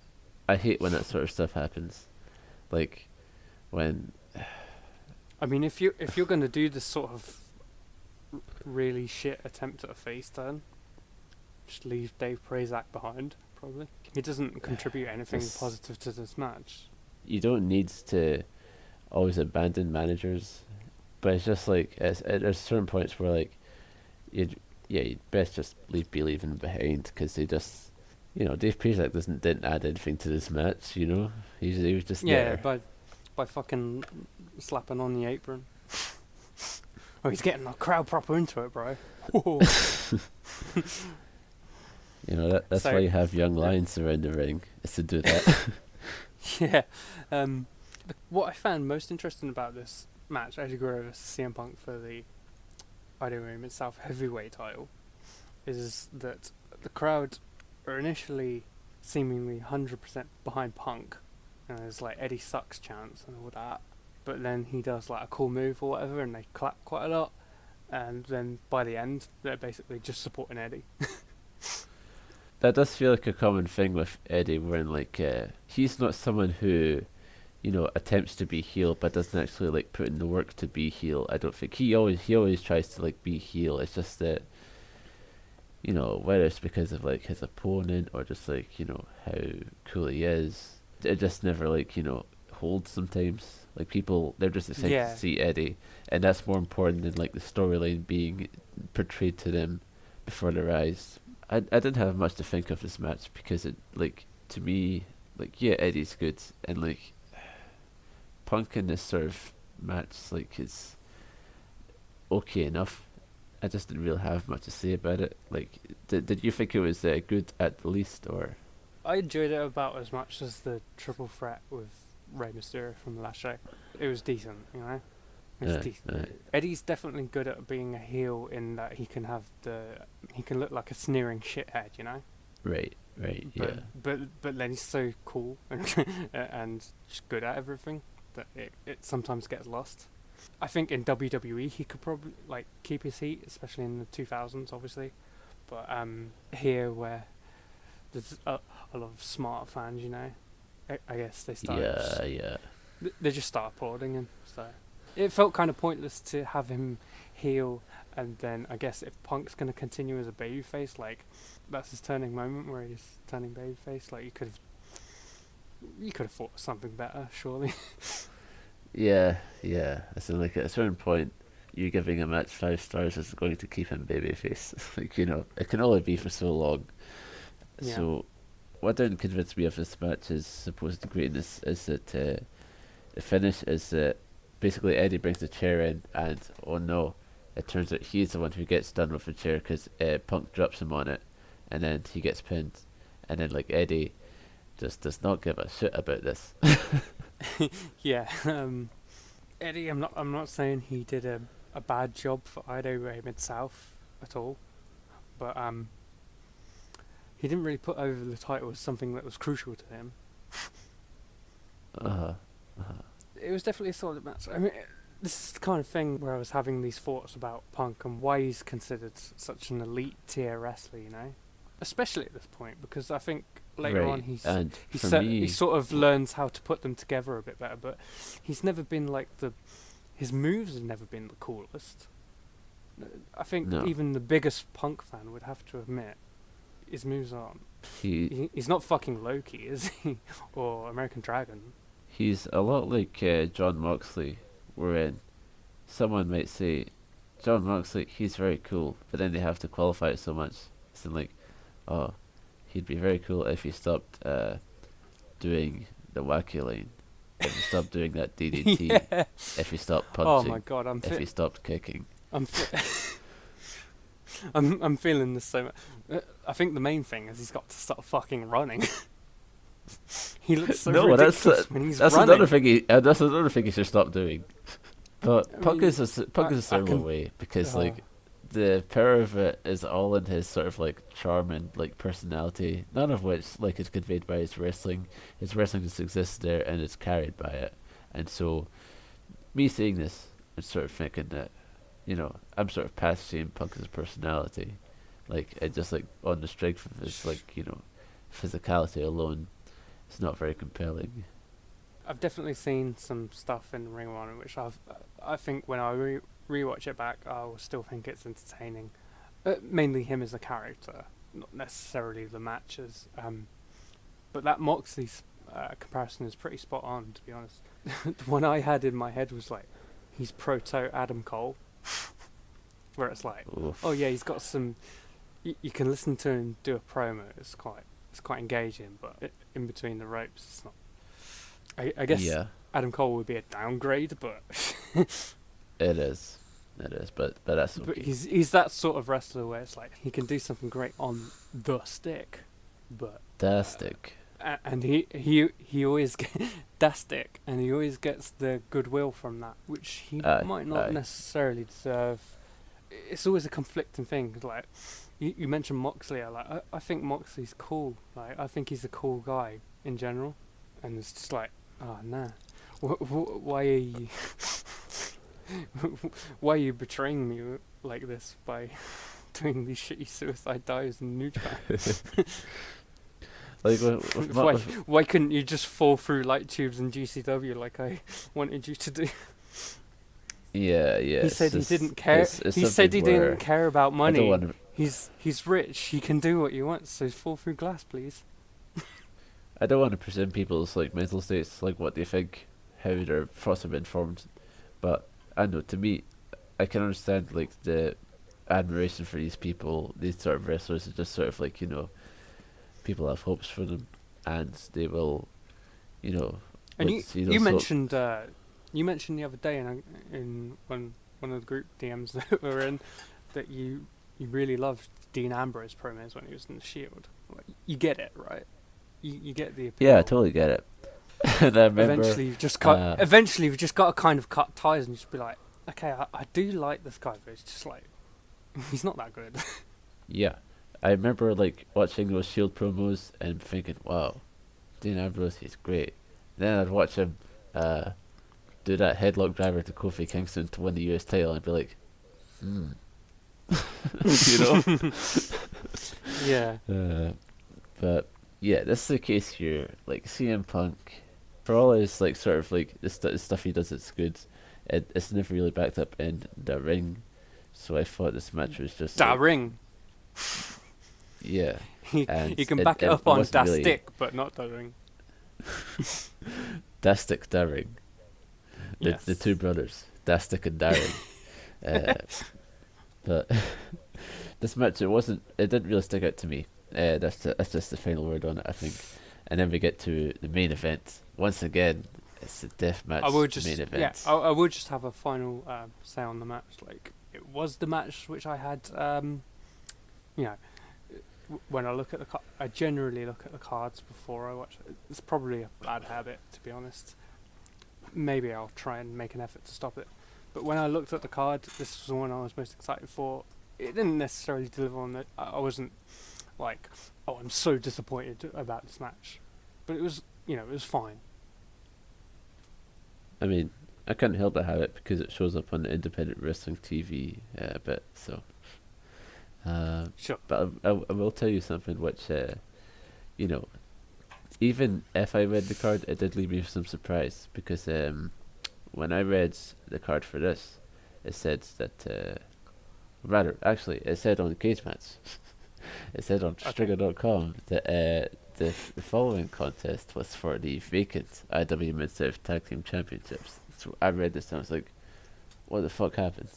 I hate when that sort of stuff happens. Like when I mean, if you're going to do this sort of really shit attempt at a face turn, just leave Dave Prazak behind. Probably he doesn't contribute anything positive to this match. You don't need to always abandon managers, but it's just like there's certain points where like you'd best just be leaving behind, because they just, Dave Prazak didn't add anything to this match. He was just there. by fucking slapping on the apron. Oh, he's getting the crowd proper into it, bro. That's why you have young lions around the ring, is to do that. Yeah. What I found most interesting about this match, Eddie Guerrero versus CM Punk for the IWA Mid-South Heavyweight title, is that the crowd are initially seemingly 100% behind Punk, and there's like Eddie sucks chants and all that, but then he does like a cool move or whatever, and they clap quite a lot, and then by the end they're basically just supporting Eddie. That does feel like a common thing with Eddie, wherein like he's not someone who, attempts to be heel but doesn't actually like put in the work to be heel. I don't think he always tries to like be heel. It's just that, whether it's because of like his opponent or just like how cool he is, it just never like holds sometimes. Like people, they're just excited to see Eddie, and that's more important than like the storyline being portrayed to them before their eyes. I didn't have much to think of this match, because it, like, to me, like, yeah, Eddie's good, and like Punk in this sort of match like is okay enough. I just didn't really have much to say about it. Like, did you think it was good at the least, or? I enjoyed it about as much as the triple threat with Rey Mysterio from the last show. It was decent, It's decent. Eddie's definitely good at being a heel in that he can look like a sneering shithead, Right, yeah. But then he's so cool and just good at everything that it sometimes gets lost. I think in WWE he could probably like keep his heat, especially in the 2000s, obviously. But here, where there's a lot of smart fans, I guess they start. Yeah. They just start applauding him. So it felt kind of pointless to have him heel, and then I guess if Punk's going to continue as a babyface, like that's his turning moment where he's turning babyface. Like you could have thought of something better, surely. Yeah. As in, like, at a certain point, you giving a match 5 stars is going to keep him babyface. Like, it can only be for so long. Yeah. So, what didn't convince me of this match's supposed greatness is that the finish is that basically Eddie brings the chair in, and oh no, it turns out he's the one who gets done with the chair, because Punk drops him on it, and then he gets pinned, and then like Eddie just does not give a shit about this. Yeah, Eddie, I'm not saying he did a bad job for IWA Mid-South at all, but he didn't really put over the title as something that was crucial to him. Uh-huh. It was definitely a solid match. I mean, this is the kind of thing where I was having these thoughts about Punk and why he's considered such an elite tier wrestler, you know? Especially at this point, because I think later on Right, and he for me, sort of learns how to put them together a bit better, but he's never been like his moves have never been the coolest. I think no, even the biggest Punk fan would have to admit his moves aren't. He's not fucking Loki, is he? Or American Dragon. he's a lot like John Moxley, wherein someone might say, John Moxley, he's very cool, but then they have to qualify it so much. It's like, oh, he'd be very cool if he stopped doing the wacky line, if he stopped doing that DDT, Yeah. if he stopped Oh punching, my god, if he stopped kicking. I'm feeling this so much. I think the main thing is he's got to stop fucking running. He looks so No, ridiculous when he's that's running. another thing. That's another thing he should stop doing. But I Punk mean, is a similar way because like the power of it is all in his sort of like charm and like personality. None of which like is conveyed by his wrestling. His wrestling just exists there and it's carried by it. And so, me seeing this, I'm sort of thinking that, you know, I'm sort of past seeing Punk as a personality. Like it just like on the strength of his like physicality alone, it's not very compelling. I've definitely seen some stuff in Ring of Honor which I think when I rewatch it back, I will still think it's entertaining. Mainly him as a character, not necessarily the matches. But that Moxley's comparison is pretty spot on, to be honest. The one I had in my head was like, he's proto Adam Cole, where it's like, Oof. oh yeah, he's got some. You can listen to him do a promo. It's quite engaging, but in between the ropes, it's not. I guess Yeah, Adam Cole would be a downgrade, but it is. But that's okay. but he's that sort of wrestler where it's like he can do something great on the stick, but Fantastic. and he always that stick, and he always gets the goodwill from that, which he might not necessarily deserve. It's always a conflicting thing. Like you mentioned Moxley, I think Moxley's cool. Like I think he's a cool guy in general, and it's just like, oh nah, why are you why are you betraying me like this by doing these shitty suicide dives in New Japan? Like Why couldn't you just fall through light tubes in GCW like I wanted you to do? yeah. He said he didn't care. He said he didn't care about money. He's rich. He can do what he wants. So fall through glass, please. I don't want to presume people's like mental states, like what they think, how their thoughts have been formed, but I know to me, I can understand like the admiration for these people. These sort of wrestlers are just sort of like people have hopes for them, and they will, And like, see you those mentioned the other day in one of the group DMs that we're in that you really loved Dean Ambrose promos when he was in the Shield. Like, you get it, right? You get the appeal. Yeah, I totally get it. And I remember, Eventually, you've just got to kind of cut ties and just be like, okay, I do like this guy, but it's just like he's not that good. yeah, I remember like watching those Shield promos and thinking, wow, Dean Ambrose, he's great. Then I'd watch him do that headlock driver to Kofi Kingston to win the US title and be like, Yeah. But yeah, this is the case here. Like CM Punk, for all his like sort of like the stuff he does, it's good. It's never really backed up in the ring, so I thought this match was just Da like, ring. yeah. You can back it up on da stick, but not da ring. Dastic Daring. Yes. The two brothers, Dastic and Daring. But this match, it didn't really stick out to me. That's just the final word on it, I think. And then we get to the main event. Once again, it's a death match main event. Yeah, I would just have a final say on the match. Like, it was the match which I had, when I look at I generally look at the cards before I watch it. It's probably a bad habit, to be honest. Maybe I'll try and make an effort to stop it. But when I looked at the card, this was the one I was most excited for. It didn't necessarily deliver on it. I wasn't like, oh, I'm so disappointed about this match. But it was, it was fine. I mean, I can't help but have it because it shows up on the independent wrestling TV a bit. So, Sure. but I will tell you something which, you know, even if I read the card, it did leave me with some surprise because when I read the card for this, it said that rather actually it said on the cage match, it said on Stringer.com that the following contest was for the vacant IWA Mid-South Tag Team Championships. So I read this and I was like, what the fuck happened?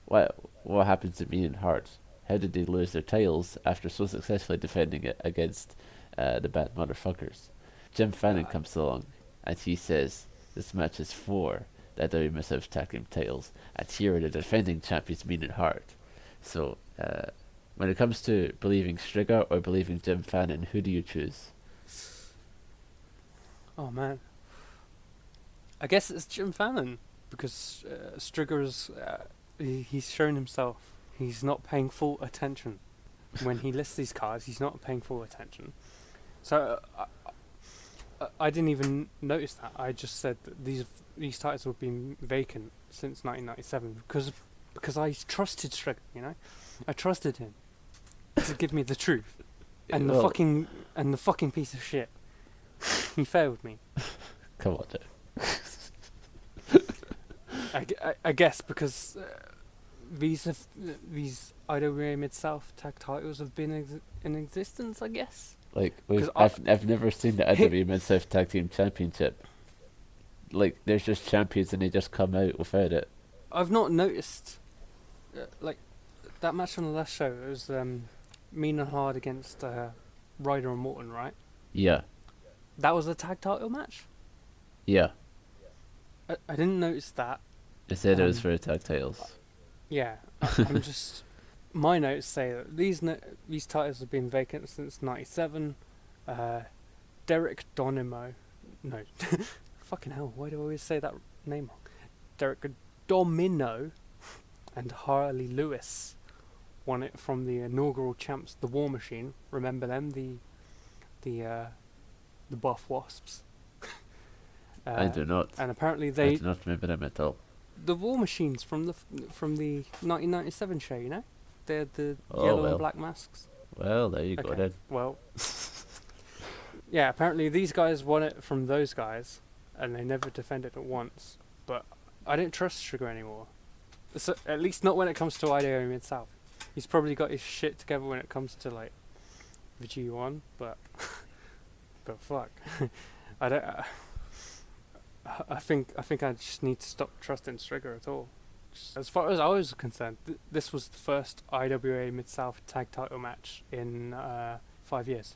What happened to me and Hart? How did they lose their titles after so successfully defending it against the bad motherfuckers? Jim Fannin comes along and he says this match is for the IWA Mid-South Tag Team titles, and here are the defending champions, Mean and Hart. So when it comes to believing Stringer or believing Jim Fannin, who do you choose? Oh man, I guess it's Jim Fannin because Striger's he's shown himself. He's not paying full attention when he lists these cards. He's not paying full attention. So I didn't even notice that. I just said that these titles have been vacant since 1997 because I trusted Stringer. You know, I trusted him to give me the truth. And the fucking piece of shit. He failed me. Come on, Joe. I guess because these IWA Mid-South tag titles have been in existence, I guess. Like I've never seen the IWA Mid-South Tag Team Championship. Like there's just champions and they just come out without it. I've not noticed like that match on the last show. It was Mean and Hard against Ryder and Morton, right? Yeah. That was a tag title match? Yeah. I didn't notice that. It said it was for tag titles. Yeah. I'm just... My notes say that these titles have been vacant since 97. Derek Donimo... No. Fucking hell, why do I always say that name wrong? Derek Domino and Harley Lewis won it from the inaugural champs, the War Machine. Remember them? The Buff Wasps. I do not. And apparently I do not remember them at all. The War Machines from the 1997 show, you know? They're the yellow and black masks. Well, there you go then. Well, yeah, apparently these guys won it from those guys, and they never defended it once. But I don't trust Stringer anymore. So, at least not when it comes to IWA Mid-South. He's probably got his shit together when it comes to like the G1, but fuck, I don't. I think I just need to stop trusting Stringer at all. As far as I was concerned, this was the first IWA Mid-South tag title match in 5 years.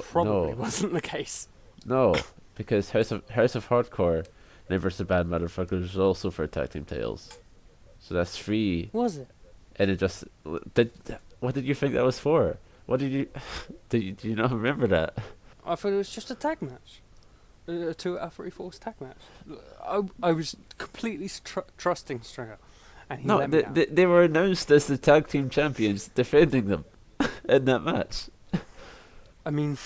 Probably wasn't the case. No, because House of Hardcore, versus the Bad Motherfuckers was also for tag team titles. So that's 3. Was it? And it just what did you think that was for? What did you do you not remember that? I thought it was just a tag match. A 2 out of 3 Falls tag match. I was completely trusting Stringer, and he let me down. They were announced as the tag team champions, defending them in that match. I mean,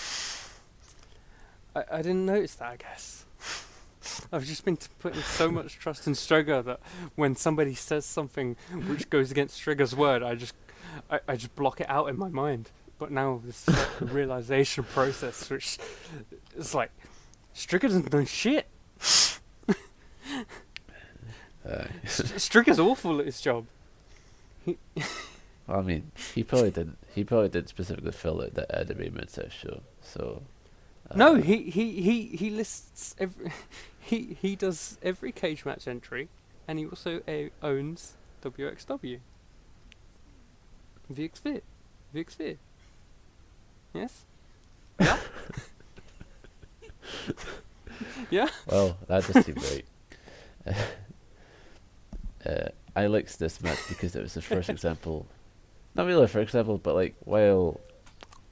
I didn't notice that. I guess I've just been putting so much trust in Stringer that when somebody says something which goes against Stringer's word, I just block it out in my mind. But now this is like a realization process, which is like. Stringer doesn't know shit. Stringer's awful at his job. I mean, he probably didn't specifically fill out that IWA Mid-South show. So. No, he lists he does every cage match entry, and he also owns WXW. VXV. Yes. Yeah. Yeah. Well, that just seemed right. I liked this match because it was the first example. Not really the first example, but like while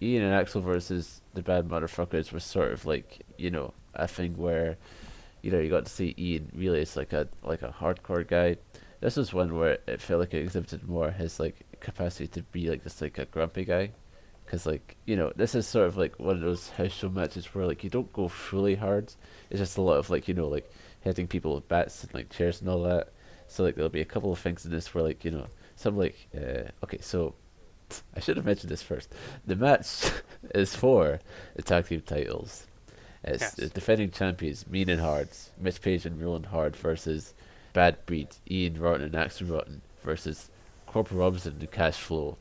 Ian and Axel versus the Bad Motherfuckers was sort of like, you know, a thing where, you know, you got to see Ian really as like a hardcore guy. This was one where it felt like it exhibited more his like capacity to be like just like a grumpy guy. Because, like, you know, this is sort of like one of those house show matches where, like, you don't go fully hard. It's just a lot of, like, you know, like, hitting people with bats and like chairs and all that. So like there'll be a couple of things in this where like some like okay, so I should have mentioned this first. The match is for the tag team titles. It's the Yes. defending champions, Mean and Hard, Mitch Page and Roland Hard versus Bad Breed, Ian Rotten and Axel Rotten versus Corporal Robinson and Cash Flow,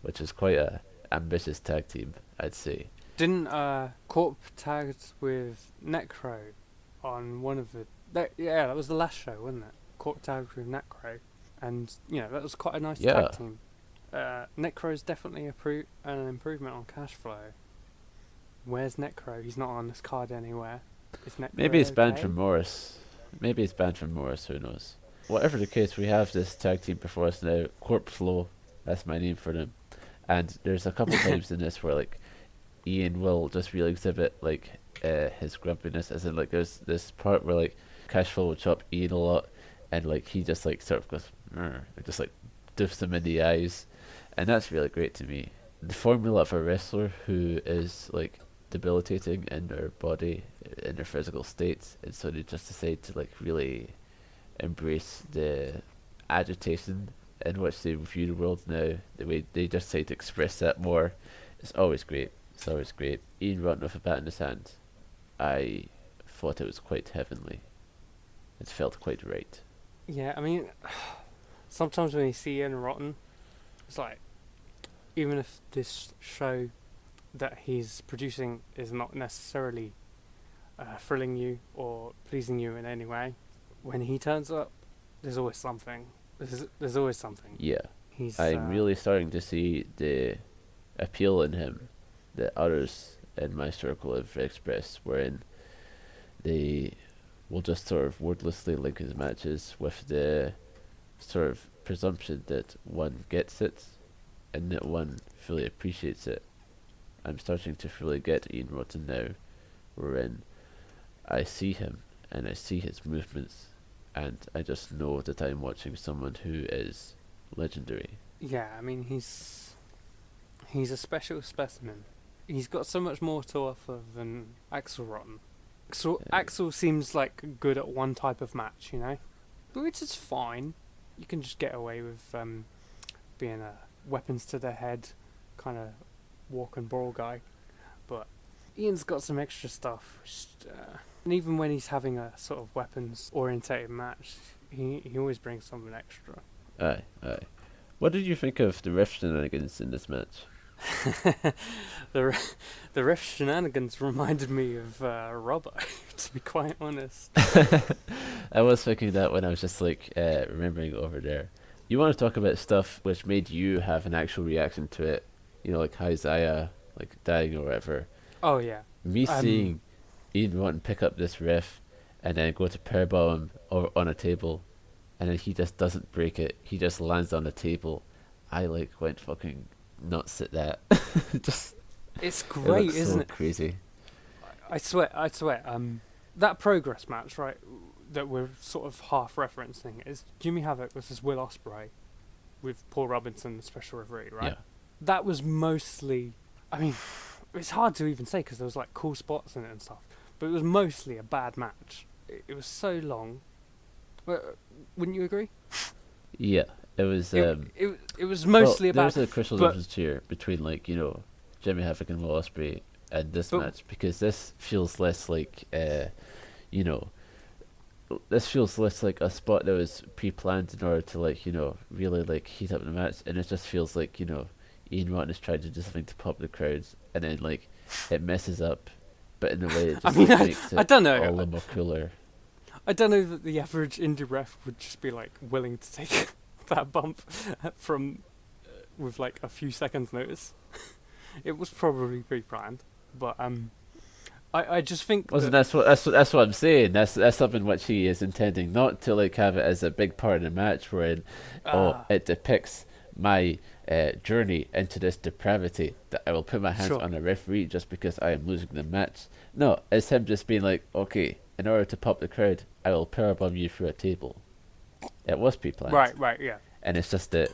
which is quite a ambitious tag team, I'd say. Didn't Corp tagged with Necro on one of the... that was the last show, wasn't it? Corp tagged with Necro. And, that was quite a nice Yeah. tag team. Necro's definitely an improvement on Cash Flow. Where's Necro? He's not on this card anywhere. Is Necro Maybe it's banned okay? from Morris. Maybe it's banned from Morris, who knows. Whatever the case, we have this tag team before us now, Corp Flow, that's my name for them. And there's a couple times in this where like Ian will just really exhibit like his grumpiness, as in like there's this part where like Cash Flow will chop Ian a lot, and like he just like sort of goes, just like doofs him in the eyes, and that's really great to me. The formula of a wrestler who is like debilitating in their body, in their physical states, and so they just decide to like really embrace the agitation in which they view the world now, the way they just decide to express that more. It's always great. It's always great. Ian Rotten with a bat in his hand. I thought it was quite heavenly. It felt quite right. Yeah, I mean, sometimes when you see Ian Rotten, it's like, even if this show that he's producing is not necessarily thrilling you or pleasing you in any way, when he turns up, there's always something. There's always something. Yeah. He's I'm really starting to see the appeal in him that others in my circle have expressed, wherein they will just sort of wordlessly link his matches with the sort of presumption that one gets it and that one fully appreciates it. I'm starting to fully get Ian Rotten now, wherein I see him and I see his movements, and I just know that I'm watching someone who is legendary. Yeah, I mean, he's a special specimen. He's got so much more to offer than Axel Rotten. Axel seems like good at one type of match, which is fine. You can just get away with being a weapons to the head kind of walk and brawl guy. But Ian's got some extra stuff. And even when he's having a sort of weapons orientated match, he always brings something extra. Aye. What did you think of the ref shenanigans in this match? The ref shenanigans reminded me of Robbo, to be quite honest. I was thinking that when I was just like remembering over there. You want to talk about stuff which made you have an actual reaction to it, like Isaiah like dying or whatever. Oh yeah. Me seeing Ian Rotten pick up this ref and then go to powerbomb him or on a table, and then he just doesn't break it. He just lands on the table. I like went fucking nuts at that. It's great, isn't it? Crazy. I swear. That progress match, right, that we're sort of half referencing is Jimmy Havoc versus Will Ospreay with Paul Robinson, the special referee, right? Yeah. That was mostly, I mean, it's hard to even say because there was like cool spots in it and stuff, but it was mostly a bad match. It was so long. Wouldn't you agree? Yeah, it was. It was mostly about. There's a crucial difference here between Jimmy Havoc and Will Ospreay and this match, because this feels less like this feels less like a spot that was pre-planned in order to really heat up the match, and it just feels like Ian Rotten is trying to do something to pop the crowds, and then it messes up, but in a way it just makes it I don't know. all the more cooler. I don't know that the average indie ref would just be willing to take that bump from with a few seconds notice. It was probably pre-planned, but I just think that's what I'm saying. That's something which he is intending not to have it as a big part of the match, wherein it depicts my journey into this depravity that I will put my hands on a referee just because I am losing the match. No, it's him just being okay, in order to pop the crowd, I will powerbomb you through a table. It was pre-planned. Right, yeah. And it's just that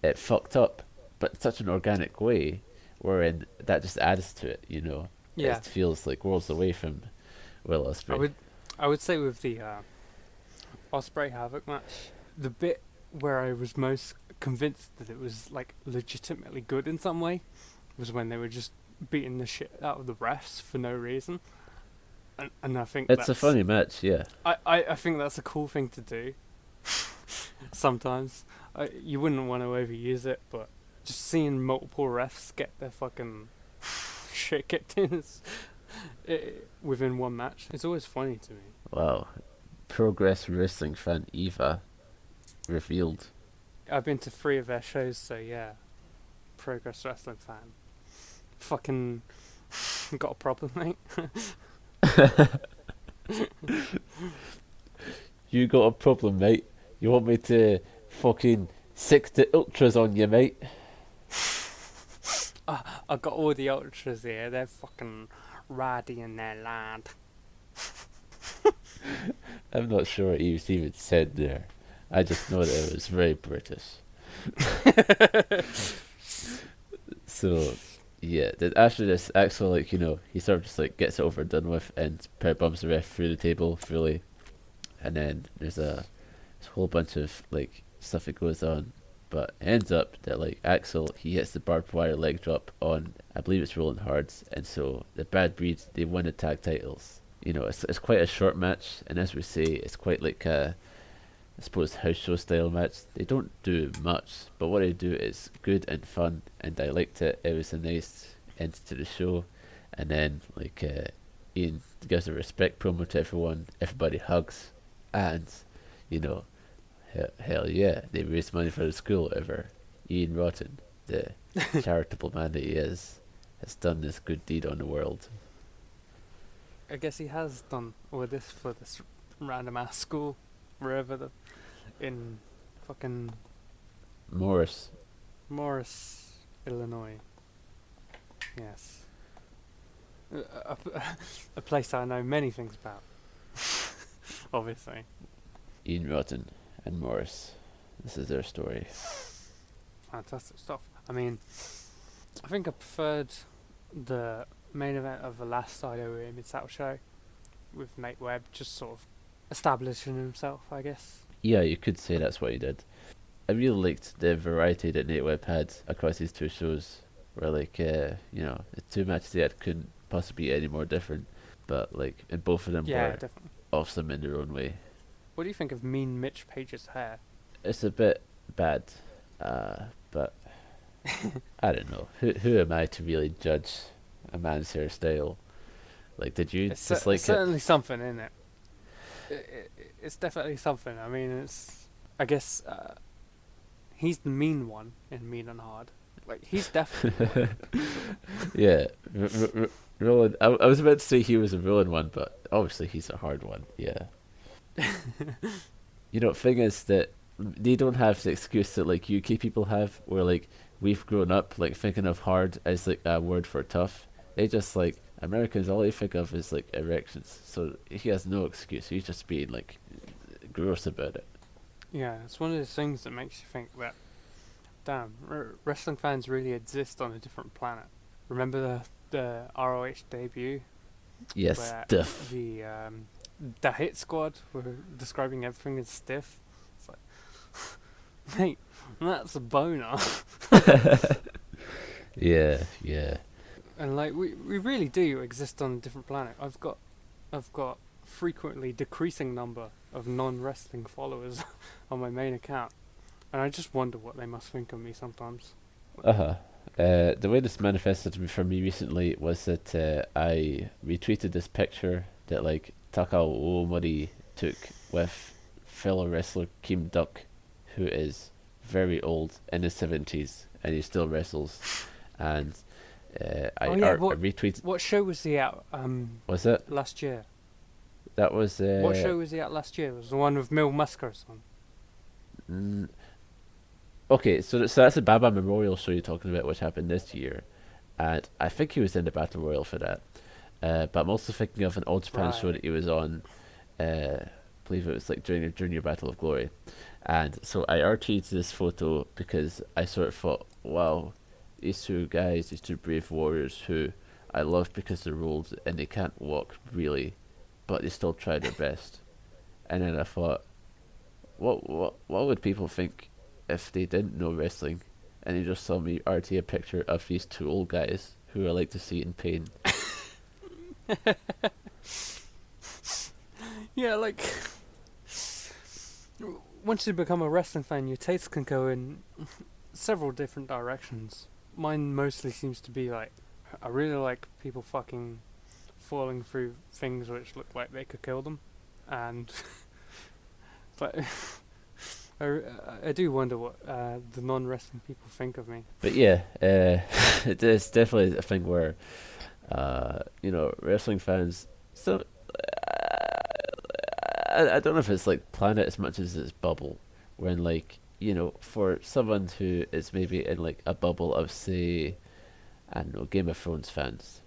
it fucked up, but in such an organic way, wherein that just adds to it, Yeah. It feels like worlds away from Will Ospreay. I would say with the Osprey Havoc match, the bit where I was most convinced that it was like legitimately good in some way was when they were just beating the shit out of the refs for no reason. And I think It's a funny match, yeah. I think that's a cool thing to do. Sometimes you wouldn't want to overuse it, but just seeing multiple refs get their fucking shit kicked in within one match, it's always funny to me. Wow. Progress Wrestling fan Eva revealed. I've been to 3 of their shows, so yeah. Progress Wrestling fan. Fucking got a problem, mate. You got a problem, mate. You want me to fucking sick the ultras on you, mate? I got all the ultras here. They're fucking ratty in their land. I'm not sure what you even said there. I just know that it was very British. So, yeah, after this, Axel, like, you know, he sort of just like gets it over and done with and power bombs the ref through the table fully. And then there's a whole bunch of like stuff that goes on. But it ends up that like Axel, he hits the barbed wire leg drop on, I believe it's Roland Hards, and so the Bad Breeds, they win the tag titles. You know, it's quite a short match, and as we say, it's quite like a, I suppose, house show style match. They don't do much, but what they do is good and fun, and I liked it. It was a nice end to the show, and then like Ian gives a respect promo to everyone. Everybody hugs, and you know, hell yeah, they raised money for the school. Whatever. Ian Rotten, the charitable man that he is, has done this good deed on the world. I guess he has done all this for this random ass school, wherever in fucking Morris, Illinois. Yes. A place I know many things about. Obviously. Ian Rotten and Morris. This is their story. Fantastic stuff. I mean, I think I preferred the main event of the last IWA Mid-South show with Nate Webb just sort of establishing himself, I guess. Yeah, you could say that's what he did. I really liked the variety that Nate Webb had across these two shows, where like, you know, the two matches they had couldn't possibly be any more different, but like, and both of them were Definitely. awesome in their own way. What do you think of Mean Mitch Page's hair? It's a bit bad, but I don't know. Who am I to really judge a man's hairstyle? Like, did you It's dislike certainly it? something, isn't it? It's definitely something. I mean, I guess he's the mean one in Mean and Hard. Like, he's definitely one. Yeah, Roland. I was about to say he was a villain one, but obviously he's a hard one. Yeah. You know, thing is that they don't have the excuse that like UK people have, where like we've grown up like thinking of hard as like a word for tough. They just like Americans, all they think of is like erections. So he has no excuse. He's just being like gross about it. Yeah, it's one of those things that makes you think that, damn, wrestling fans really exist on a different planet. Remember the ROH debut? Yes, Where stuff. the Hit Squad were describing everything as stiff. It's like, mate, that's a boner. Yeah, yeah. And like we really do exist on a different planet. I've got frequently decreasing number of non-wrestling followers on my main account, and I just wonder what they must think of me sometimes. The way this manifested for me recently was that I retweeted this picture that like Takao Omori took with fellow wrestler Kim Duck, who is very old in his 70s and he still wrestles. And I retweeted. What show was he at? Was it last year? that was? What show was he at last year? Was the one with Mil Musker's on? Okay, so that's the Baba Memorial show you're talking about, which happened this year, and I think he was in the Battle Royal for that. But I'm also thinking of an All Japan show that he was on. I believe it was like during the Junior Battle of Glory, and so I RT'd this photo because I sort of thought, wow, these two guys, these two brave warriors who I love because they're old and they can't walk really, but they still try their best. And then I thought, what would people think if they didn't know wrestling and they just saw me RT a picture of these two old guys who I like to see in pain? Yeah, like once you become a wrestling fan, your taste can go in several different directions. Mine mostly seems to be like, I really like people fucking falling through things which look like they could kill them, and it's like I do wonder what the non-wrestling people think of me. But yeah, it is definitely a thing where, wrestling fans. So I don't know if it's like planet as much as it's bubble. When like for someone who is maybe in like a bubble of say, I don't know, Game of Thrones fans,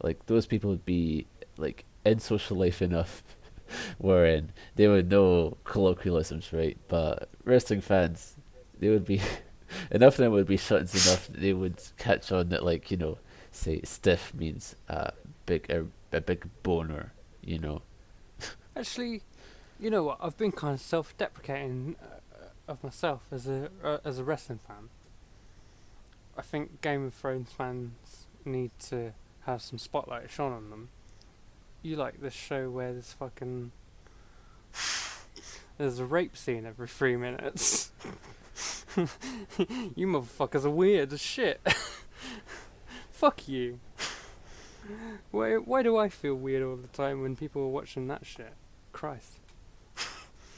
like those people would be like in social life enough wherein they would know colloquialisms, right? But wrestling fans, they would be enough of them would be shut enough that they would catch on that like say stiff means a big boner, you know. Actually, you know what? I've been kind of self-deprecating of myself as a wrestling fan. I think Game of Thrones fans need to have some spotlight shone on them. You like this show where there's a rape scene every 3 minutes. You motherfuckers are weird as shit. Fuck you. Why do I feel weird all the time when people are watching that shit? Christ.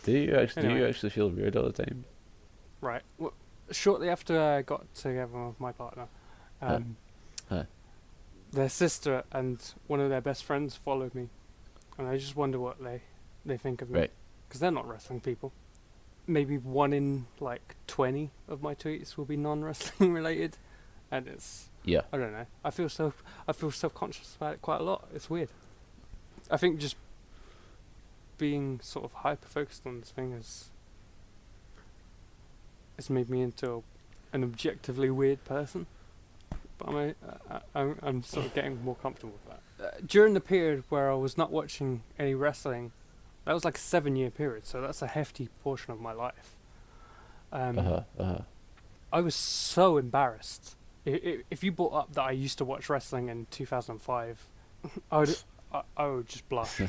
Do you Anyway. actually feel weird all the time? Right. Well, shortly after I got together with my partner, Huh. their sister and one of their best friends followed me, and I just wonder what they think of me. Right. Because they're not wrestling people. Maybe 1 in like 20 of my tweets will be non-wrestling related, and it's Yeah. I don't know. I feel self-conscious about it quite a lot. It's weird. I think just being sort of hyper-focused on this thing has made me into an objectively weird person. But I'm sort of getting more comfortable with that. During the period where I was not watching any wrestling, that was like a 7-year period, so that's a hefty portion of my life. I was so embarrassed. If you brought up that I used to watch wrestling in 2005, I would just blush. I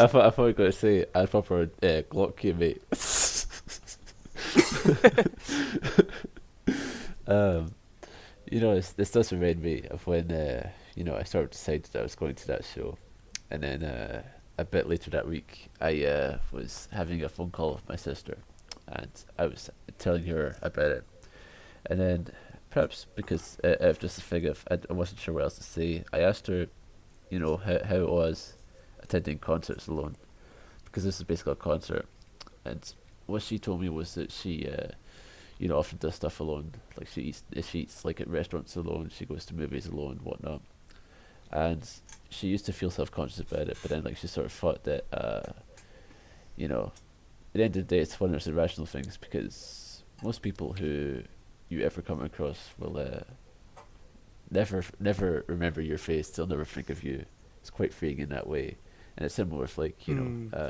thought you were going to say I'd proper Glock you, mate. This does remind me of when I sort of decided that I was going to that show, and then a bit later that week I was having a phone call with my sister, and I was telling her about it, and then perhaps because of just a thing of I wasn't sure what else to say, I asked her, how it was attending concerts alone, because this is basically a concert, and what she told me was that she often does stuff alone. Like she eats like at restaurants alone. She goes to movies alone, whatnot. And she used to feel self-conscious about it, but then like she sort of thought that, at the end of the day, it's one of those irrational things, because most people who you ever come across will never remember your face. They'll never think of you. It's quite freeing in that way, and it's similar with like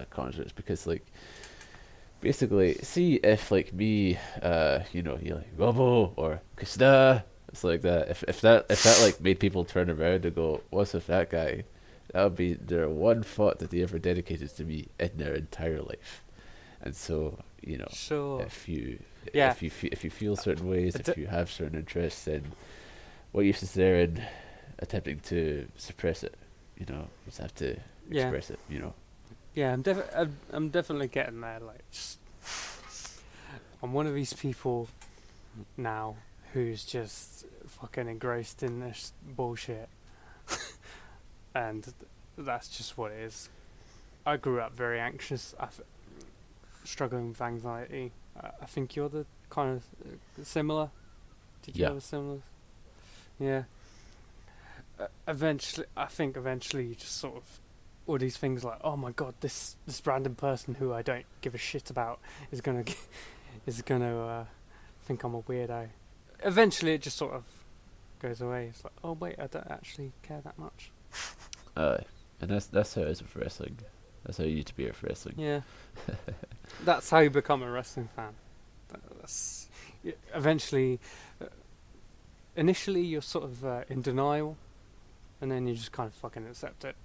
concerts, because like. Basically, see if like me, you're like Robo or Krishna, it's like that. If that like made people turn around and go, "What's with that guy?" That would be their one thought that they ever dedicated to me in their entire life. And so, Sure. if you Yeah. if you feel certain ways, if you have certain interests, then what use is there in attempting to suppress it? You just have to express it. Yeah, I'm definitely getting there. Like, I'm one of these people now who's just fucking engrossed in this bullshit, and that's just what it is. I grew up very anxious, struggling with anxiety. I think you're the kind of similar. Did you have a similar? Yeah. Eventually you just sort of. All these things like, oh my god, this random person who I don't give a shit about is gonna think I'm a weirdo. Eventually, it just sort of goes away. It's like, oh wait, I don't actually care that much. And that's how it is with wrestling. That's how you need to be with wrestling. Yeah. That's how you become a wrestling fan. That's eventually, initially you're sort of in denial, and then you just kind of fucking accept it.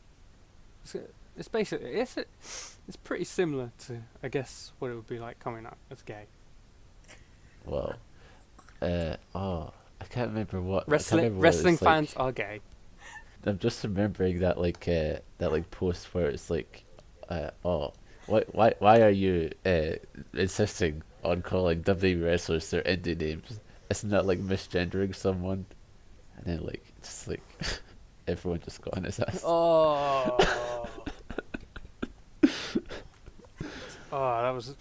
It's basically it's pretty similar to, I guess, what it would be like coming out as gay. Well, I can't remember what Wrestling fans are gay. I'm just remembering that post where it's like, why are you insisting on calling WWE wrestlers their indie names? Isn't that like misgendering someone? And then just everyone just got on his ass. Oh. Oh, that was.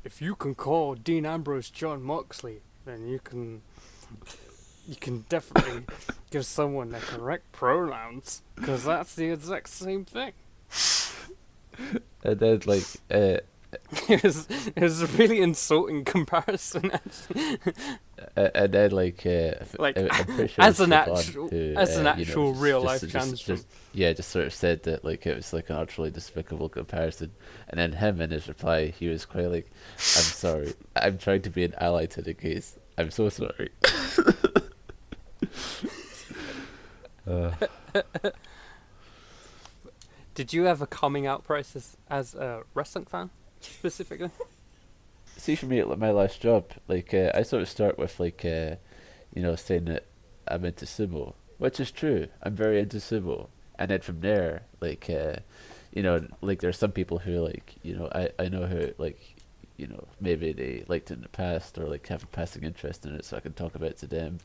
If you can call Dean Ambrose John Moxley, then you can definitely give someone the correct pronouns, because that's the exact same thing. And then it was a really insulting comparison, actually. And then I'm pretty sure as an who, actual real life challenge. Just sort of said that it was like an utterly despicable comparison, and then him in his reply, he was quite like, "I'm sorry, I'm trying to be an ally to the gays. I'm so sorry." Did you have a coming out process as a wrestling fan, specifically? See, for me, at my last job, I sort of start with saying that I'm into sumo, which is true. I'm very into sumo, and then from there, there's some people who I know who maybe they liked it in the past, or have a passing interest in it, so I can talk about it to them.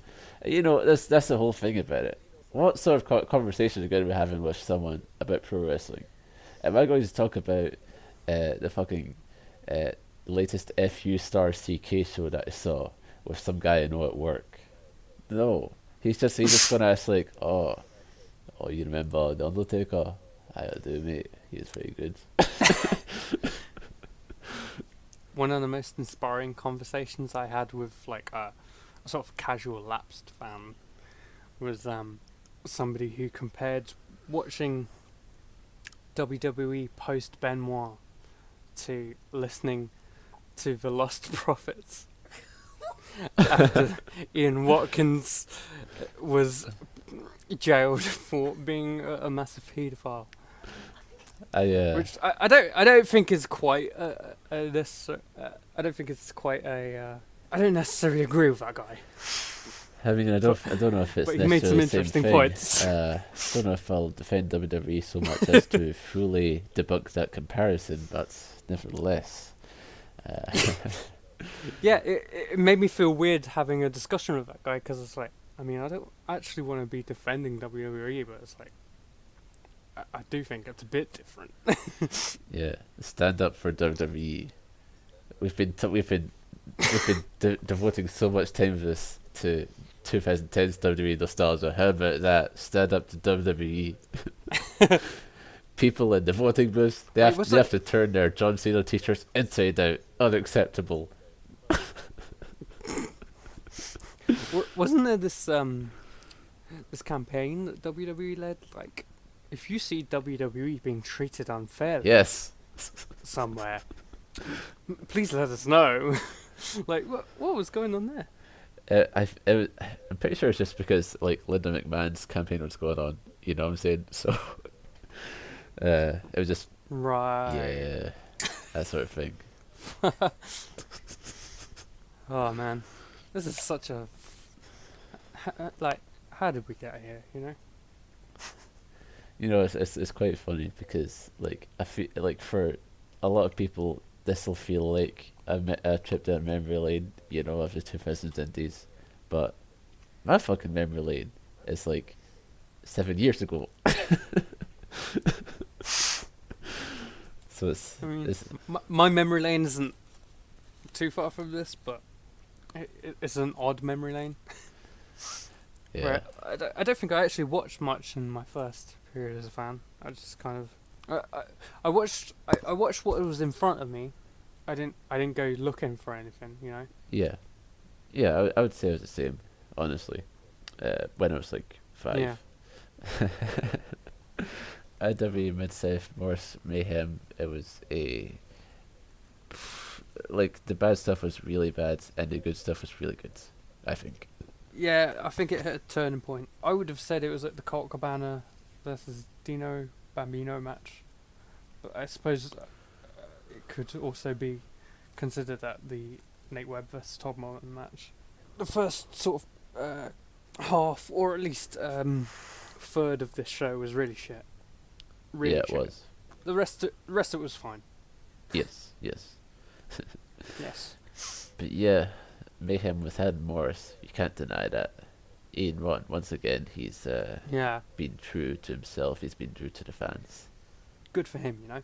That's the whole thing about it. What sort of conversation are you going to be having with someone about pro wrestling? Am I going to talk about the fucking latest FU Star CK show that I saw with some guy I know at work? No, he's just gonna ask oh, you remember the Undertaker? I do, mate. He was very good. One of the most inspiring conversations I had with a sort of casual lapsed fan was somebody who compared watching WWE post Benoit to listening to the Lost Prophets after Ian Watkins was jailed for being a massive paedophile. Which I don't think is quite this. I don't think it's quite a. I don't necessarily agree with that guy. I mean, I don't know if it's but he made some interesting points. I don't know if I'll defend WWE so much as to fully debunk that comparison, but nevertheless. Yeah, it made me feel weird having a discussion with that guy, because it's I don't actually want to be defending WWE, but it's I do think it's a bit different. Yeah, stand up for WWE. We've been devoting so much time to 2010's WWE nostalgia. How about that? Stand up to WWE. People in the voting booths, they have to turn their John Cena t-shirts inside out. Unacceptable. Wasn't there this campaign that WWE led? If you see WWE being treated unfairly, yes, somewhere, please let us know. What was going on there? I'm pretty sure it's just because Linda McMahon's campaign was going on. You know what I'm saying? So it was just right. Yeah, that sort of thing. Oh man, this is such a how did we get here? It's quite funny because I feel for a lot of people this will feel like a trip down memory lane, of the 2000s indies, but my fucking memory lane is 7 years ago. So my memory lane isn't too far from this, but it's an odd memory lane. Yeah. I don't think I actually watched much in my first period as a fan. I just kind of I watched what was in front of me. I didn't go looking for anything, Yeah, I would say it was the same, honestly. When I was 5. Yeah. IW Mid-South Morris Mayhem, it was like, the bad stuff was really bad, and the good stuff was really good, I think. Yeah, I think it hit a turning point. I would have said it was like the Colt Cabana versus Dino Bambino match, but I suppose it could also be considered that the Nate Webb versus Todd Morton match. The first sort of half, or at least third of this show was really shit. Really Yeah, shit. it was. The rest of it was fine. Yes. Yes. But yeah, Mayhem with Adam Morris, you can't deny that. Ian Rotten, once again, he's Yeah. been true to himself, he's been true to the fans. Good for him, you know.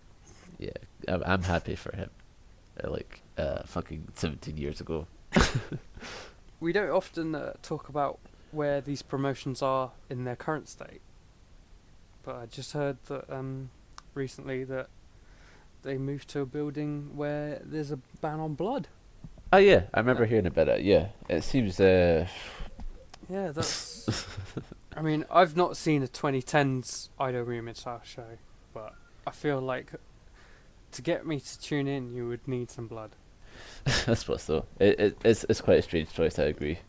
Yeah, I'm happy for him. Fucking 17 years ago. We don't often talk about where these promotions are in their current state, but I just heard that recently that they moved to a building where there's a ban on blood. Oh yeah, I remember hearing about that, yeah. It seems, Yeah, that's... I mean, I've not seen a 2010s IWA-MS show, but I feel like to get me to tune in, you would need some blood. I suppose so. It's quite a strange choice, I agree.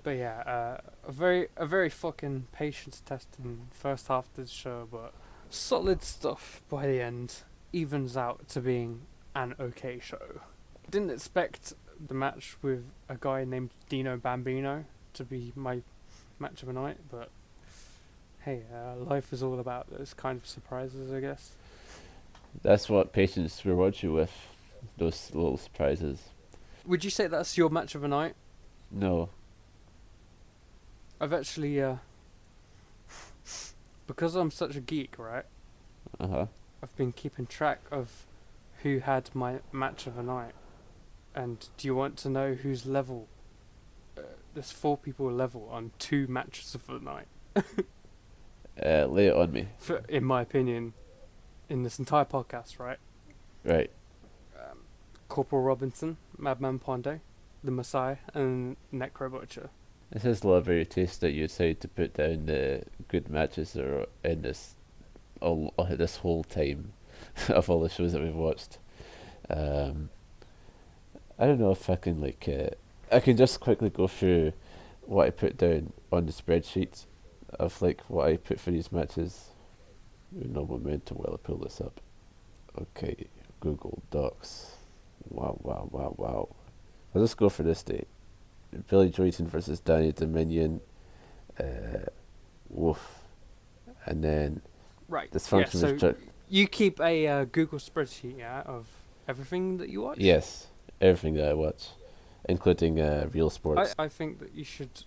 But yeah, a very fucking patience testing first half of the show, but solid stuff by the end. Evens out to being an okay show. Didn't expect the match with a guy named Dino Bambino to be my match of the night, but hey, life is all about those kind of surprises, I guess. That's what patience rewards you with, those little surprises. Would you say that's your match of the night? No. I've actually, because I'm such a geek, right? Uh-huh. I've been keeping track of who had my match of the night. And do you want to know whose level? There's 4 people level on 2 matches of the night. Lay it on me. In my opinion, in this entire podcast, right? Right. Corporal Robinson, Madman Pondo, The Messiah, and Necro Butcher. This is a lot of very taste that you decide to put down the good matches that are in this whole time of all the shows that we've watched. I don't know if I can I can just quickly go through what I put down on the spreadsheet of what I put for these matches. No momentum while I pull this up. Okay, Google Docs. Wow. I'll just go for this date. Billy Joe Eaton versus Danny Dominion. Woof. And then Right. Dysfunction Yeah, so was you keep a Google spreadsheet, yeah, of everything that you watch? yes, everything that I watch, including Real Sports. I think that you should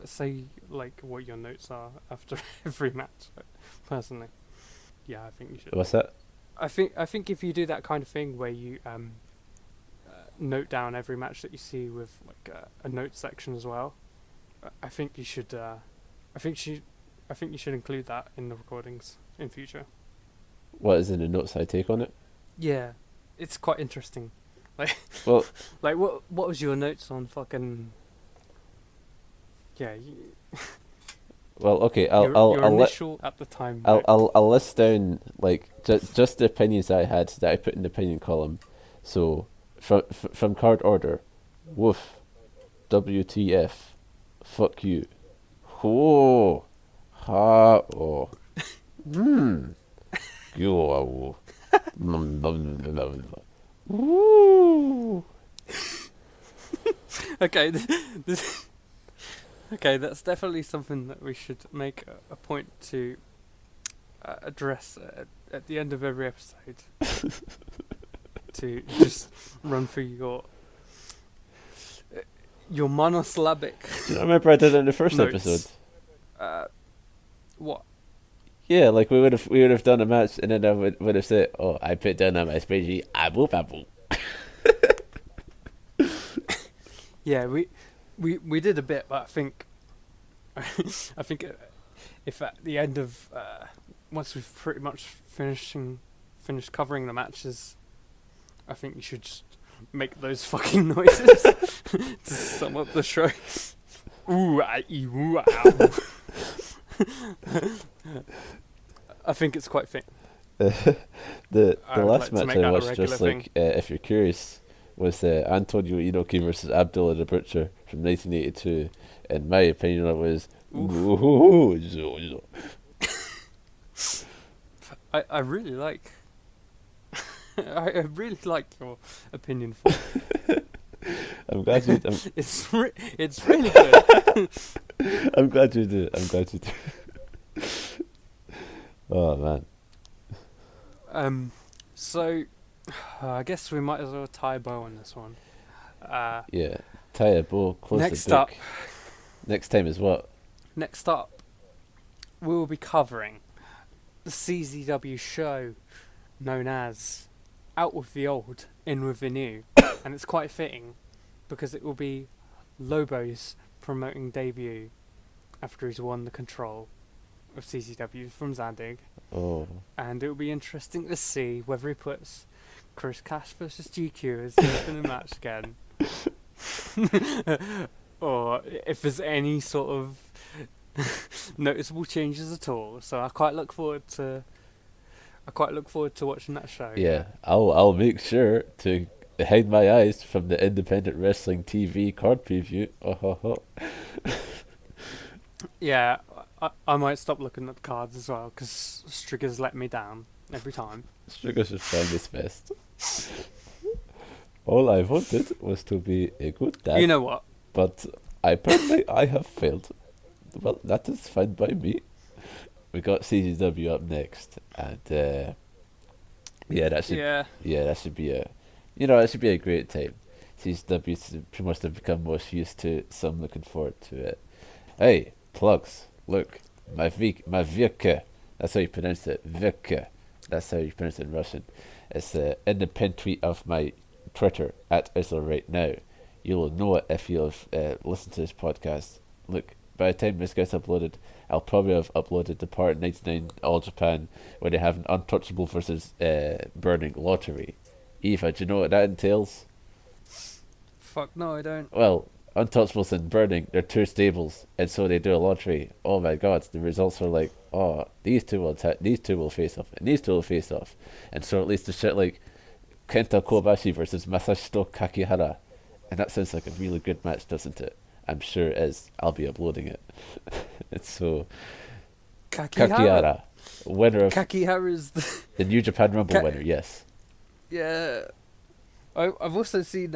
say what your notes are after every match. Personally, yeah, I think you should. What's that? I think if you do that kind of thing where you note down every match that you see with a note section as well, I think you should. I think you should include that in the recordings in future. What is in the notes I take on it? Yeah, it's quite interesting. Well, what was your notes on fucking? Yeah. well, okay. Your I'll initial at the time. I'll list down just the opinions I had that I put in the opinion column. So from card order, woof, WTF, fuck you, whoa, ha oh, yo, woo. Okay, okay, that's definitely something that we should make a point to address at the end of every episode. To just run through your monosyllabic. Do you remember I did it in the first notes. episode? What? Yeah, we would have done a match, and then I would have said, "Oh, I put down on my spreadsheet, abu babu." Yeah, we did a bit, but I think if at the end of once we've pretty much finished covering the matches, I think you should just make those fucking noises to sum up the show. Ooh, ooh, ow. I think it's quite fitting. The I would last like to match make I that a watched, regular just thing. like if you're curious, was Antonio Inoki versus Abdullah the Butcher from 1982. In my opinion, it was. I really like. I really like your opinion for it. I'm glad you. It's really good. I'm glad you do. I'm glad you do. Oh man. So I guess we might as well tie a bow on this one. Yeah. Tie a bow. Close Next the book. up. Next time is what? Next up, we will be covering the CZW show known as Out with the Old, In with the New. And it's quite fitting because it will be Lobo's promoting debut after he's won the control of CZW from Zandig. Oh. And it will be interesting to see whether he puts Chris Cash versus GQ as his in a match again. Or if there's any sort of noticeable changes at all. So I quite look forward to watching that show. Yeah. I'll make sure to hide my eyes from the Independent Wrestling TV card preview. Yeah, I might stop looking at the cards as well because Strigger's let me down every time. Strigger's just trying his best. All I wanted was to be a good dad. You know what? But apparently I have failed. Well, that is fine by me. We got CZW up next, and that should be that should be a great time. CZW must have become most used to it, so I'm looking forward to it. Hey, plugs! Look, my Vika. That's how you pronounce it. Vika. That's how you pronounce it in Russian. It's in the pin tweet of my Twitter at Isla right now. You'll know it if you've listened to this podcast. Look, by the time this gets uploaded, I'll probably have uploaded the part 99 All Japan where they have an Untouchable versus Burning lottery. Eva, do you know what that entails? Fuck no, I don't. Well, Untouchables and Burning, they're two stables, and so they do a lottery. Oh my god, the results are like, oh, these two will face off, and these two will face off. And so at least the shit like Kenta Kobashi versus Masashito Kakihara. And that sounds like a really good match, doesn't it? I'm sure it is. I'll be uploading it. It's so... Kakihara. Winner of... Kakihara's the New Japan Rumble winner, yes. Yeah. I've also seen...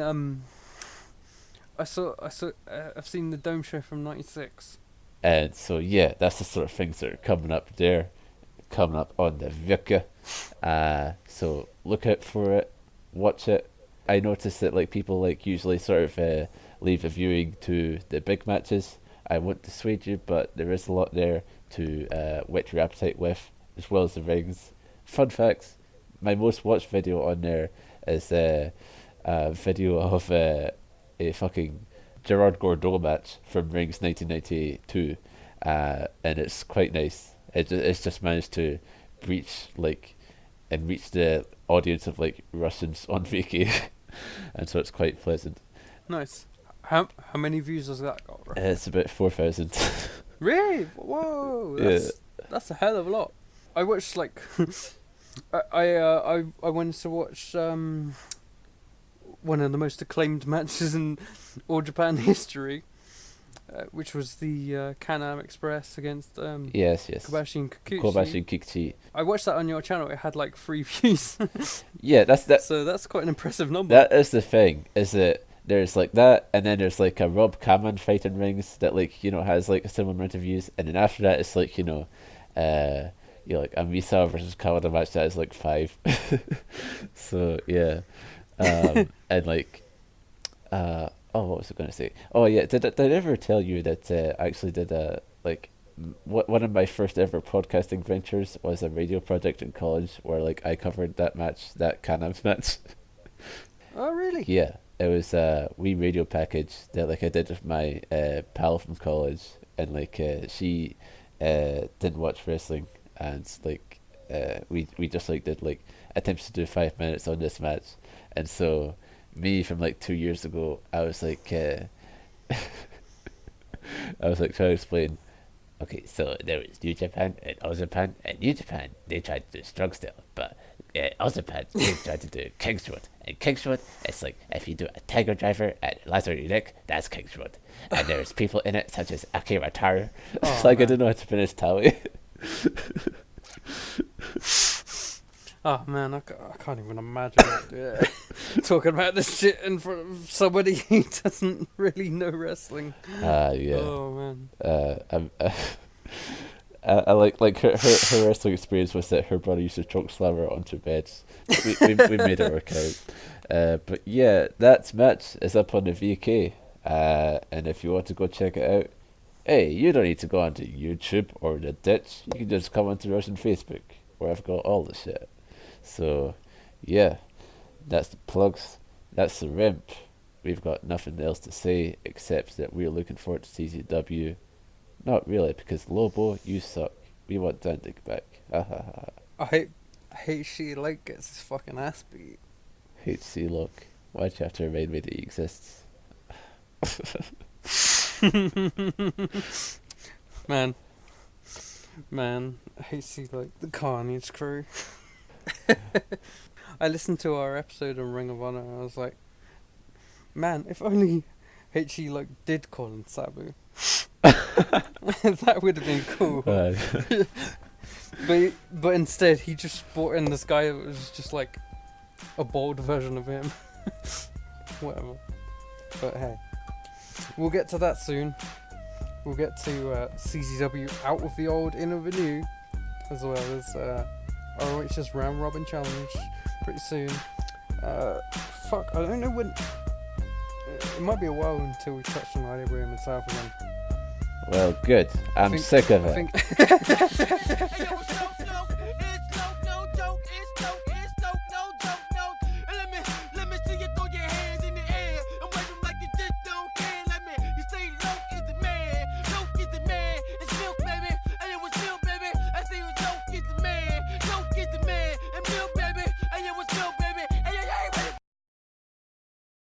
I've seen the Dome show from '96. And so, yeah, that's the sort of things that are coming up there. Coming up on the Vika. So, look out for it. Watch it. I noticed that like people like usually sort of leave a viewing to the big matches. I won't dissuade you, but there is a lot there to whet your appetite with, as well as the rings. Fun facts: my most watched video on there is a video of a fucking Gerard Gordeau match from Rings 1992, and it's quite nice. It's just managed to reach the audience of like Russians on vacation, and so it's quite pleasant. Nice. How many views has that got? Right? It's about 4,000. Really? Whoa! That's a hell of a lot. I watched like I went to watch one of the most acclaimed matches in All Japan history, which was the Can-Am Express against yes. Kobashi and Kikuchi. Kobashi and Kikuchi. I watched that on your channel. It had like 3 views. Yeah, that. So that's quite an impressive number. That is the thing. Is that there's like that, and then there's like a Rob Kaman fight in Rings that like has like a similar amount of views, and then after that it's like like a Misa versus Kawada match that is like 5. So yeah, and like what was I going to say? Oh yeah, did I ever tell you that I actually did a one of my first ever podcasting ventures was a radio project in college where like I covered that Can-Am match. Oh really? Yeah, it was a wee radio package that like I did with my pal from college, and like she didn't watch wrestling, and like we just like did like attempts to do 5 minutes on this match, and so me from like 2 years ago, I was like trying to explain Okay, so there was New Japan and All Japan, and New Japan, they tried to do strong style, but All Japan, they tried to do Kingswood. And Kingswood, it's like if you do a tiger driver and lands on your neck, that's Kingswood. And there's people in it such as Akira Taru. Oh, Like, I man. don't know how to finish Tally. Oh man, I can't even imagine talking about this shit in front of somebody who doesn't really know wrestling. Yeah. Oh man. I like her wrestling experience was that her brother used to choke slam her onto beds. We made it work out. But yeah, that match is up on the VK. And if you want to go check it out, hey, you don't need to go onto YouTube or the ditch. You can just come onto Russian Facebook, where I've got all the shit. So, yeah, that's the plugs. That's the REMP. We've got nothing else to say except that we're looking forward to CZW. Not really, because Lobo, you suck. We want Dandig back. Ha ha ha. I hate she like gets his fucking ass beat. Hate C-Lock. Why'd you have to remind me that he exists? Man, I hate she like the Carnage crew. I listened to our episode on Ring of Honor and I was like, man, if only HE like did call him Sabu. That would have been cool. But instead he just brought in this guy that was just like a bald version of him. Whatever. But hey, we'll get to that soon. We'll get to CZW out of the old, in of the new, as well as ROH's Round Robin Challenge pretty soon. Fuck, I don't know when. It might be a while until we touch on IWA-MS South again. Well, good. I'm sick of it. I think